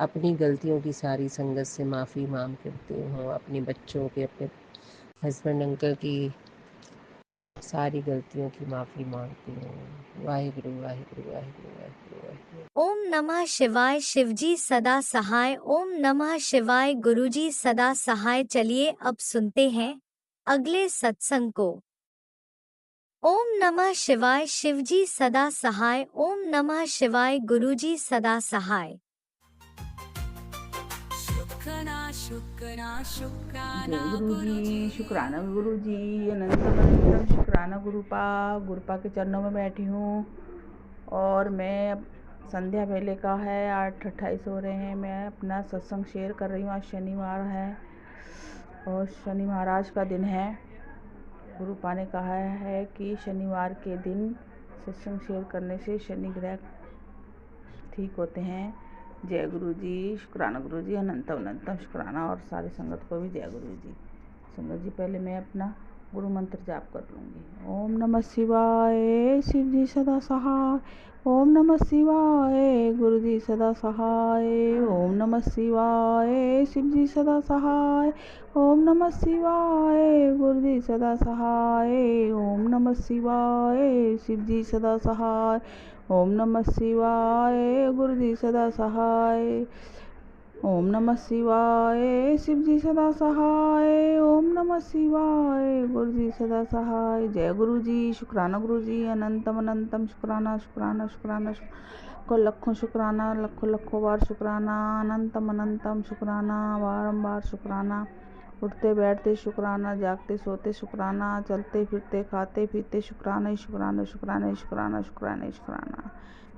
अपनी गलतियों की सारी संगत से माफ़ी मांग करती हूँ। अपने बच्चों के, अपने हस्बैंड अंकल की सारी गलतियों की माफ़ी मांगती हूँ। वाहिगुरु वाहिगुरु वाहिगुरु वाहिगुरु वाहिगुरु। ओम नमः शिवाय। शिवजी सदा सहाय। ओम नमः शिवाय। गुरुजी सदा सहाय। चलिए अब सुनते हैं अगले सत्संग को। ओम नमः शिवाय। शिवजी सदा सहाय। ओम नमः शिवाय। गुरुजी सदा सहाय। शुक्राना शुक्राना शुक्राना जय गुरु जी, गुरुजी। शुक्राना गुरु जी, अनंतम शुक्राना गुरुपा के चरणों में बैठी हूँ। और मैं अब संध्या वेले का है, 8:28 हो रहे हैं। मैं अपना सत्संग शेयर कर रही हूँ। आज शनिवार है और शनि महाराज का दिन है। गुरुपा ने कहा है कि शनिवार के दिन सत्संग शेयर करने से शनि ग्रह ठीक होते हैं। जय गुरु जी, शुक्राना गुरु जी, अनंतम शुक्राना। और सारी संगत को भी जय गुरु जी। संगत जी, पहले मैं अपना गुरु मंत्र जाप कर लूँगी। ओम नमः शिवाय, शिव जी सदा सहाय। ओम नमः शिवाय, गुरु जी सदा सहाय। ओम नमः शिवाय, शिव जी सदा सहाय। ओम नमः शिवाय, गुरु जी सदा सहाय। ओम नमः शिवाय, शिव जी सदा सहाय। ओम नमः शिवाय, गुरु जी सदा सहाय। ओम नमः शिवाय, शिव जी सदा सहाय। ओम नमः शिवाय, गुरु जी सदा सहाय। जय गुरु जी, शुक्राना गुरु जी, अनंतम शुक्राना शुक्राना शुक्राना को लखों शुक्राना, लखों बार शुक्राना, अनंतम शुक्राना, बारंबार शुक्राना। उठते बैठते शुक्राना, जागते सोते शुक्राना, चलते फिरते खाते पीते शुक्राना शुक्राना शुक्राना शुक्राना शुक्राना शुक्राना।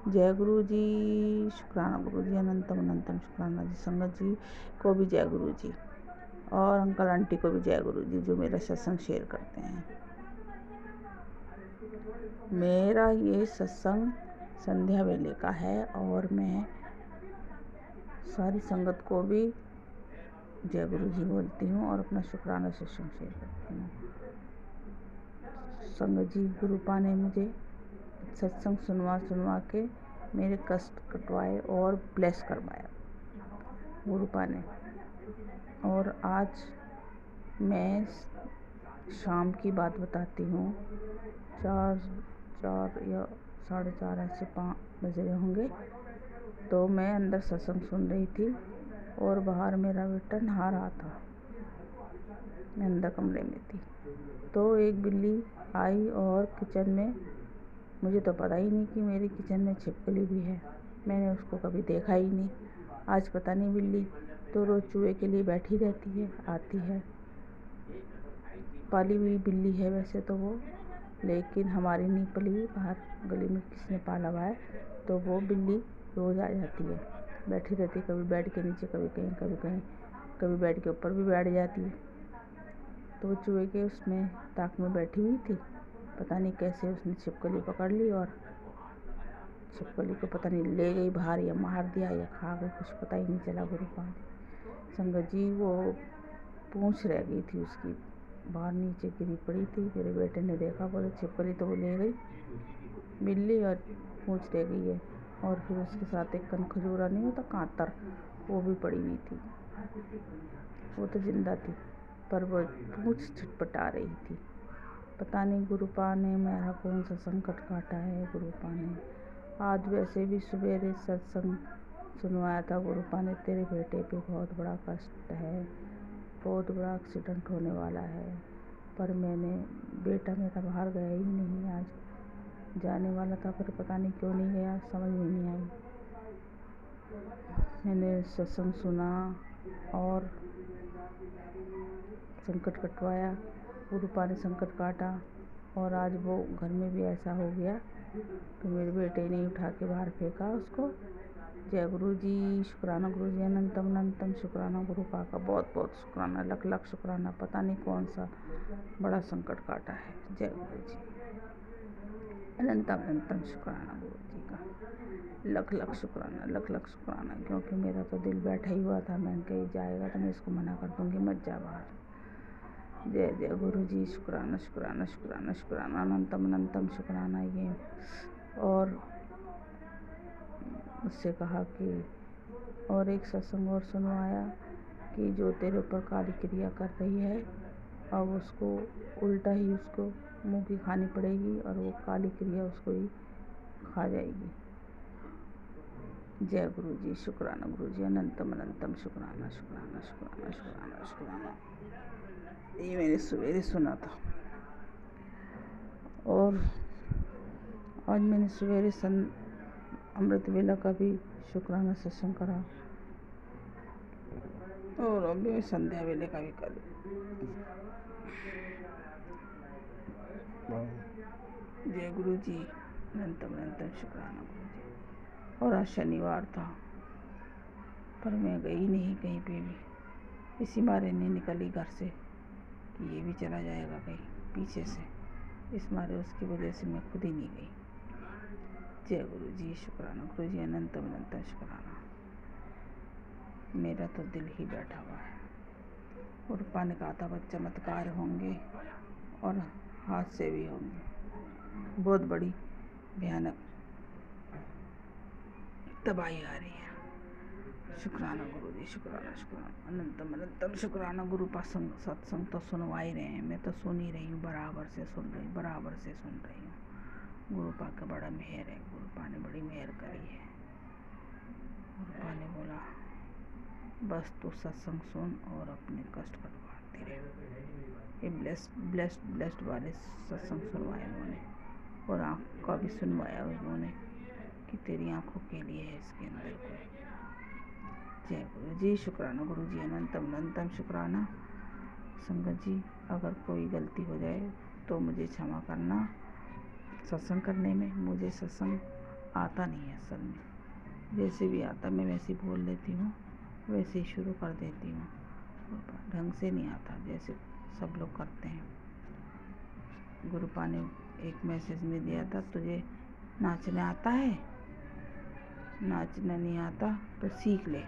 जय गुरु जी, शुक्राना गुरु जी, अनंतम शुक्राना जी। संगत जी को भी जय गुरु जी, और अंकल आंटी को भी जय गुरु जी जो मेरा सत्संग शेयर करते हैं। मेरा ये सत्संग संध्या वेले का है और मैं सारी संगत को भी जय गुरु जी बोलती हूँ और अपना शुक्राना सत्संग शेयर करती हूँ। संगत जी, गुरुपा ने मुझे सत्संग सुनवा के मेरे कष्ट कटवाए और ब्लेस करवाया गुरुपा ने। और आज मैं शाम की बात बताती हूँ। 4 या 4:30 ऐसे 5 बज रहे होंगे। तो मैं अंदर सत्संग सुन रही थी और बाहर मेरा बेटा नहा रहा था। मैं अंदर कमरे में थी तो एक बिल्ली आई और किचन में, मुझे तो पता ही नहीं कि मेरी किचन में छिपकली भी है। मैंने उसको कभी देखा ही नहीं। आज पता नहीं, बिल्ली तो रोज़ चूहे के लिए बैठी रहती है, आती है। पाली हुई बिल्ली है वैसे तो वो, लेकिन हमारी नहीं पली हुई, बाहर गली में किसी ने पाला हुआ है। तो वो बिल्ली रोज़ आ जाती है, बैठी रहती है, कभी बेड के नीचे, कभी कहीं, कभी बेड के ऊपर भी बैठ जाती है। तो वो चूहे के उसमें ताक में बैठी हुई थी। पता नहीं कैसे उसने छिपकली पकड़ ली और छिपकली को पता नहीं ले गई बाहर या मार दिया या खा गई, कुछ पता ही नहीं चला गुरुपा। संगत जी, वो पूंछ रह गई थी उसकी, बाहर नीचे गिरी पड़ी थी। मेरे बेटे ने देखा, बोले छिपकली तो वो ले गई बिल्ली और पूंछ रह गई है। और फिर उसके साथ एक कनखजूरा नहीं होता, कांतर, वो भी पड़ी हुई थी। वो तो जिंदा थी पर वो पूंछ छटपटा रही थी। पता नहीं गुरुपा ने मेरा कौन सा संकट काटा है। गुरुपा ने आज वैसे भी सवेरे सत्संग सुनवाया था गुरुपा ने, तेरे बेटे पे बहुत बड़ा कष्ट है, बहुत बड़ा एक्सीडेंट होने वाला है। पर बेटा मेरा बाहर गया ही नहीं, आज जाने वाला था पर पता नहीं क्यों नहीं गया, समझ में नहीं आई। मैंने सत्संग सुना और संकट कटवाया, गुरुपा ने संकट काटा और आज वो घर में भी ऐसा हो गया तो मेरे बेटे ने उठा के बाहर फेंका उसको। जय गुरु जी, शुक्राना गुरु जी, अनंतम अनंतम शुक्राना गुरुपा का, बहुत बहुत शुक्राना, लख लख शुक्राना। पता नहीं कौन सा बड़ा संकट काटा है। जय गुरु जी, अनंतम अनंतम शुक्राना गुरु जी का, लख लख शुक्राना, लख लख शुक्राना। क्योंकि मेरा तो दिल बैठा ही हुआ था, मैंने कहीं जाएगा तो मैं इसको मना कर दूँगी, मत जा बाहर। जय जय गुरु जी, शुक्राना शुक्राना शुक्राना शुक्राना, अनंतम अनंतम शुक्राना। ये और उससे कहा कि और एक सत्संग और सुनवाया कि जो तेरे ऊपर काली क्रिया कर रही है अब उसको उल्टा ही उसको मुंह की खानी पड़ेगी और वो काली क्रिया उसको ही खा जाएगी। जय गुरु जी, शुक्राना गुरु जी, अनंतम अनंतम शुक्राना शुक्राना शुक्राना शुक्राना शुक्राना। ये मैंने सवेरे सुना था और आज मैंने सवेरे अमृत वेला का भी शुक्राना सत्संग करा और अभी संध्या वेले का भी कर। जय गुरु जी, अनंतम अनंतम शुक्राना गुरु जी। और आज शनिवार था पर मैं गई नहीं कहीं पे भी, इसी मारे नहीं निकली घर से कि ये भी चला जाएगा कहीं पीछे से, इस मारे उसकी वजह से मैं खुद ही नहीं गई। जय गुरु जी, शुक्राना गुरु जी, अनंतम अनंतम शुक्राना। मेरा तो दिल ही बैठा हुआ है। गुरुपा ने कहा था बहुत चमत्कार होंगे और हादसे भी होंगे, बहुत बड़ी भयानक तबाही आ रही है। शुक्राना गुरु जी, शुक्राना शुक्राना, अनंतम अनंतम शुक्राना। गुरुपा सत्संग तो सुनवा ही रहे हैं, मैं तो सुन ही रही हूँ, बराबर से सुन रही हूँ, बराबर से सुन रही हूँ। गुरुपा का बड़ा मेहर है, गुरुपा ने बड़ी मेहर करी है। गुरुपा ने बोला बस तू सत्संग सुन और अपने कष्ट कटवाती रहे। ये ब्लेस्ड वाले सत्संग सुनवाए उन्होंने और आँख का भी सुनवाया उन्होंने कि तेरी आँखों के लिए है इसके अंदर कोई। जय गुरु जी, शुक्राना गुरु जी, अनंतम अनंतम शुक्राना। संगत जी, अगर कोई गलती हो जाए तो मुझे क्षमा करना। सत्संग करने में मुझे सत्संग आता नहीं है असल में, जैसे भी आता मैं वैसे ही बोल लेती हूँ, वैसे ही शुरू कर देती हूँ, ढंग से नहीं आता जैसे सब लोग करते हैं। गुरुपा ने एक मैसेज में दिया था, तुझे नाचना आता है, नाचना नहीं आता तो सीख ले,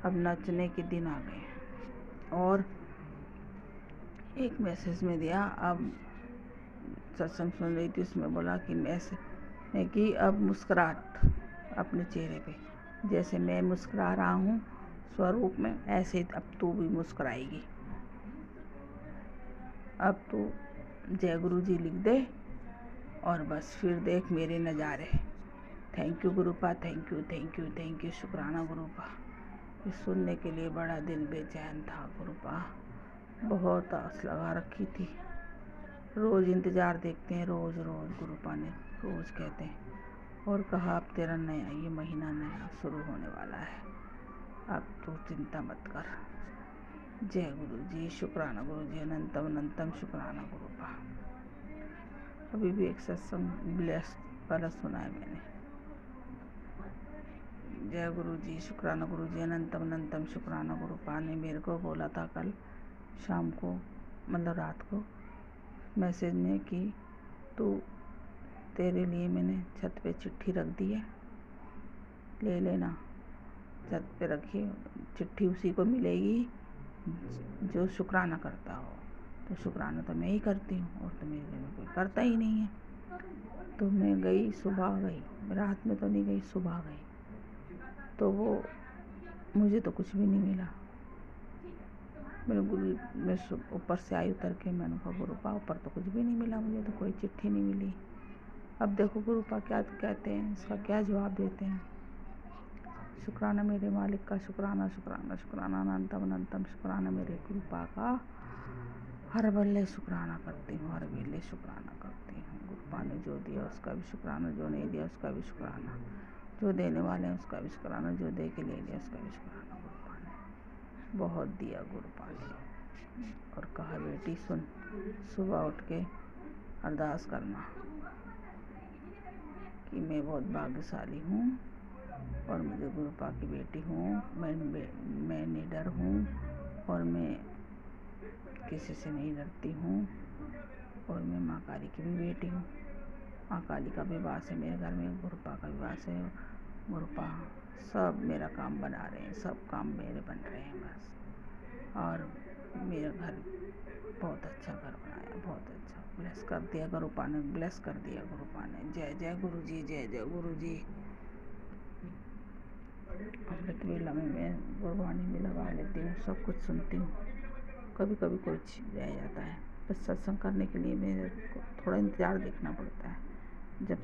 अब नाचने के दिन आ गए। और एक मैसेज में दिया, अब सत्संग सुन रही थी उसमें बोला कि अब मुस्कुराहट अपने चेहरे पे, जैसे मैं मुस्कुरा रहा हूँ स्वरूप में, ऐसे अब तू भी मुस्कुराएगी। अब तू जय गुरु जी लिख दे और बस फिर देख मेरे नज़ारे। Thank you गुरुपा, thank you thank you thank you, शुक्राना गुरुपा। ये सुनने के लिए बड़ा दिल बेचैन था गुरुपा, बहुत आस लगा रखी थी। रोज़ इंतज़ार देखते हैं, रोज़ रोज़ गुरुपा ने रोज़ कहते हैं और कहा अब तेरा नया ये महीना नया शुरू होने वाला है, अब तू चिंता मत कर। जय गुरु जी, शुक्राना गुरु जी, अनंतम अनंतम शुक्राना गुरुपा। अभी भी एक सत्संग ब्लेस्ड वाला सुना है मैंने। जय गुरु जी, शुक्राना गुरु जी, अनंतम अनंतम शुक्राना। गुरुपा ने मेरे को बोला था कल शाम को, मतलब रात को मैसेज में कि तेरे लिए मैंने छत पे चिट्ठी रख दी है, ले लेना। छत पे रखी चिट्ठी उसी को मिलेगी जो शुक्राना करता हो, तो शुक्राना तो मैं ही करती हूँ और तो मेरे घर में कोई करता ही नहीं है। तो मैं गई, सुबह गई, रात में तो नहीं गई, सुबह गई, तो वो मुझे तो कुछ भी नहीं मिला। मैं ऊपर से आई उतर के, मैंने कहा गुरुपा ऊपर तो कुछ भी नहीं मिला, मुझे तो कोई चिट्ठी नहीं मिली। अब देखो गुरुपा क्या कहते हैं, इसका क्या जवाब देते हैं। शुक्राना मेरे मालिक का, शुक्राना शुक्राना शुक्राना अनंतम अनंतम शुक्राना मेरे गुरुपा का। हर बल्ले शुक्राना करती हूँ, हर वेले शुक्राना करती हूँ। गुरुपा ने जो दिया उसका भी शुक्राना, जो नहीं दिया उसका भी शुक्राना, जो देने वाले हैं उसका भी शुक्राना, जो दे के ले लिया उसका भी शुक्राना। गुरुपा ने बहुत दिया, गुरुपा ने। और कहा बेटी सुन, सुबह उठ के अरदास करना कि मैं बहुत भाग्यशाली हूँ और मुझे गुरुपा की बेटी हूँ, मैं निडर हूँ और मैं किसी से नहीं डरती हूँ और मैं माँ काली की भी बेटी हूँ। माँ काली का भी वास है मेरे घर में, गुरुपा का भी वास है। गुरुपा सब मेरा काम बना रहे हैं, सब काम मेरे बन रहे हैं बस। और मेरा घर बहुत अच्छा घर बनाया, बहुत अच्छा ब्लेस कर दिया गुरुपा ने, ब्लेस कर दिया गुरुपा ने। जय जय गुरु जी, जय जय गुरु जी। अमृत वेला में मैं गुरबाणी में लगा लेती हूँ, सब कुछ सुनती हूँ। कभी कभी कोई चीज रह जाता है, बस सत्संग करने के लिए मेरे को थोड़ा इंतज़ार देखना पड़ता है। जब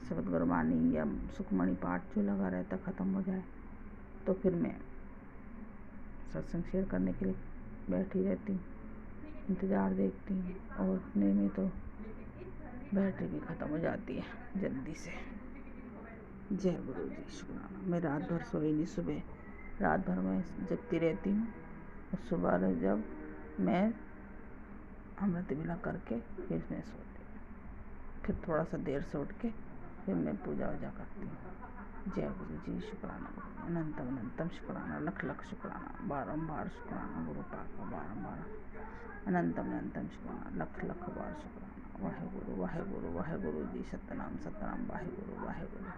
शब्द गुरबाणी या सुखमणि पाठ जो लगा रहता ख़त्म हो जाए तो फिर मैं सत्संग शेयर करने के लिए बैठी रहती हूँ, इंतज़ार देखती हूँ। और उतने में तो बैटरी भी ख़त्म हो जाती है जल्दी से। जय गुरु जी, शुक्राना। मैं रात भर सोई नहीं, सुबह रात भर मैं जगती रहती हूँ और सुबह जब मैं अमृत वेला करके फिर मैं सोती हूँ, फिर थोड़ा सा देर से उठ के फिर मैं पूजा वूजा करती हूँ। जय गुरु जी, शुक्राना गुरु जी, अनंतम अनंतम शुक्राना, लख लख शुक्राना, बारंबार शुक्राना गुरुपा का, बारंबार अनंतम अनंतम शुक्राना, लख लख बार शुक्राना। वाहेगुरु वाहेगुरु वाहेगुरु जी, सतनाम सतनाम, वाहेगुरु वाहेगुरु।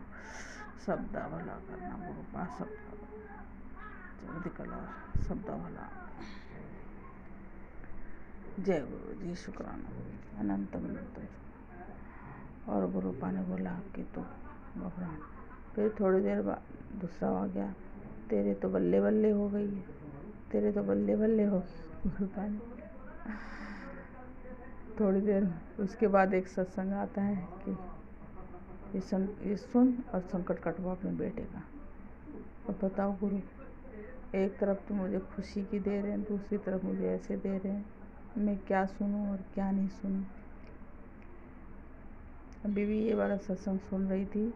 सबदा भला करना गुरुपा, सबदा जल्दी कला, सबदा भला। जय गुरु जी, शुक्राना गुरु जी, अनंतम अनंतम। और गुरुपा ने बोला कि तू घबरा। फिर थोड़ी देर बाद दूसरा आ गया, तेरे तो बल्ले बल्ले हो गई है, तेरे तो बल्ले बल्ले हो गई। गुरुपा ने थोड़ी देर उसके बाद एक सत्संग आता है कि ये सुन और संकट कटवा अपने बेटे का। और बताओ गुरु, एक तरफ तो मुझे खुशी की दे रहे हैं, दूसरी तरफ मुझे ऐसे दे रहे हैं, मैं क्या सुनूं और क्या नहीं सुनूं। अभी भी ये वाला सत्संग सुन रही थी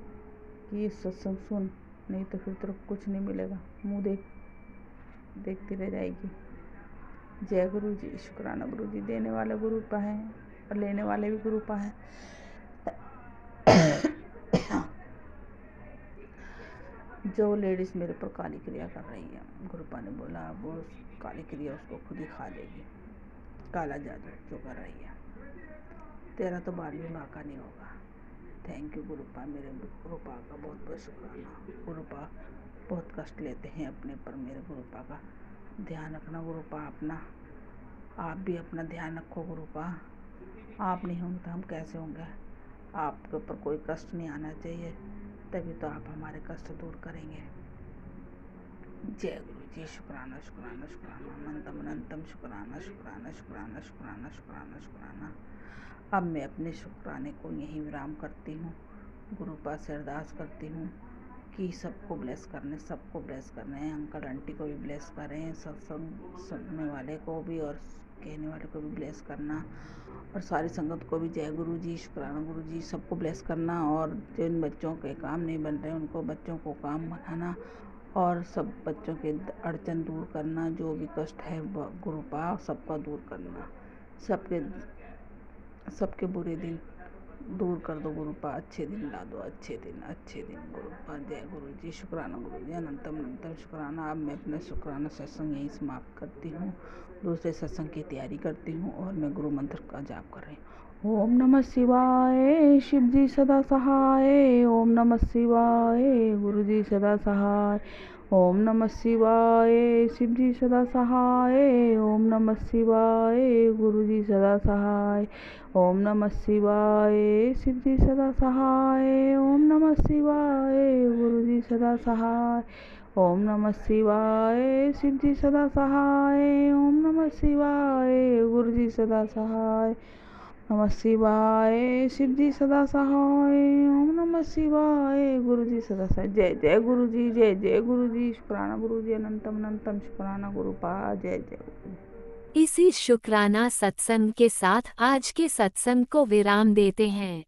कि ये सत्संग सुन, नहीं तो फिर तेरे को कुछ नहीं मिलेगा, मुँह देखती रह जाएगी। जय गुरु जी, शुक्राना गुरु जी। देने वाले गुरुपा हैं और लेने वाले भी गुरुपा हैं। जो लेडीज़ मेरे पर काली क्रिया कर रही है, गुरुपा ने बोला वो काली क्रिया उसको खुद ही खा लेगी। काला जादू जो कर रही है, तेरा तो 12वीं माँ का नहीं होगा। थैंक यू गुरुपा, मेरे गुरुपा का बहुत बहुत शुक्राना। गुरुपा बहुत कष्ट लेते हैं अपने पर, मेरे गुरुपा का ध्यान रखना गुरुपा अपना। आप भी अपना ध्यान रखो गुरुपा, आप नहीं होंगे तो हम कैसे होंगे। आपके ऊपर कोई कष्ट नहीं आना चाहिए, तभी तो आप हमारे कष्ट दूर करेंगे। जय गुरु जी, शुक्राना शुक्राना शुक्राना, अनंतम अनंतम शुक्राना शुक्राना शुक्राना शुक्राना शुक्राना शुक्राना। अब मैं अपने शुक्राने को यहीं विराम करती हूँ। गुरुपा से अरदास करती हूँ कि सबको ब्लेस करने हैं, अंकल आंटी को भी ब्लेस करें, सत्संग सुनने वाले को भी और कहने वाले को भी ब्लेस करना, और सारी संगत को भी। जय गुरु जी, शुक्राना गुरु जी, सबको ब्लेस करना। और जिन बच्चों के काम नहीं बन रहे उनको बच्चों को काम बनाना, और सब बच्चों के अड़चन दूर करना, जो भी कष्ट है गुरुपा सबका दूर करना, सबके बुरे दिन दूर कर दो गुरुपा, अच्छे दिन ला दो, अच्छे दिन गुरुपा। जय गुरु जी, शुक्राना गुरु जी, अनंतम अनंतम शुक्राना। अब मैं अपना शुक्राना सत्संग यहीं समाप्त करती हूँ, दूसरे सत्संग की तैयारी करती हूँ और मैं गुरु मंत्र का जाप कर रही हूँ। ओम नमः शिवाय, शिव जी सदा सहाय। ओम नमः शिवाय, गुरु जी सदा सहाय। ओम नमः शिवाय, शिव जी सदा सहाय। ओम नमः शिवाय, गुरु जी सदा सहाय। ओम नमः शिवाय, शिव जी सदा सहाय। ओम नमः शिवाय, गुरु जी सदा सहाय। ओम नमः शिवाय, शिव जी सदा सहाय। ओम नमः शिवाय, गुरु जी सदा सहाय। नमः शिवाय शिव जी सदा सहाय। ओम नमः शिवाय गुरु जी सदा सहाय। जय जय गुरु जी, जय जय गुरु जी, शुक्राना गुरु जी, अनंतम अनंतम शुक्राना गुरुपा, जय जय गुरु जी। इसी शुक्राना सत्संग के साथ आज के सत्संग को विराम देते हैं।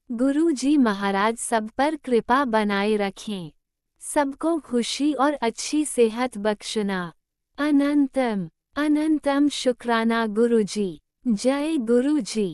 गुरु जी महाराज सब पर कृपा बनाए रखें, सबको खुशी और अच्छी सेहत बख्शना। अनंतम अनंतम शुक्राना गुरु जी। जय गुरु जी।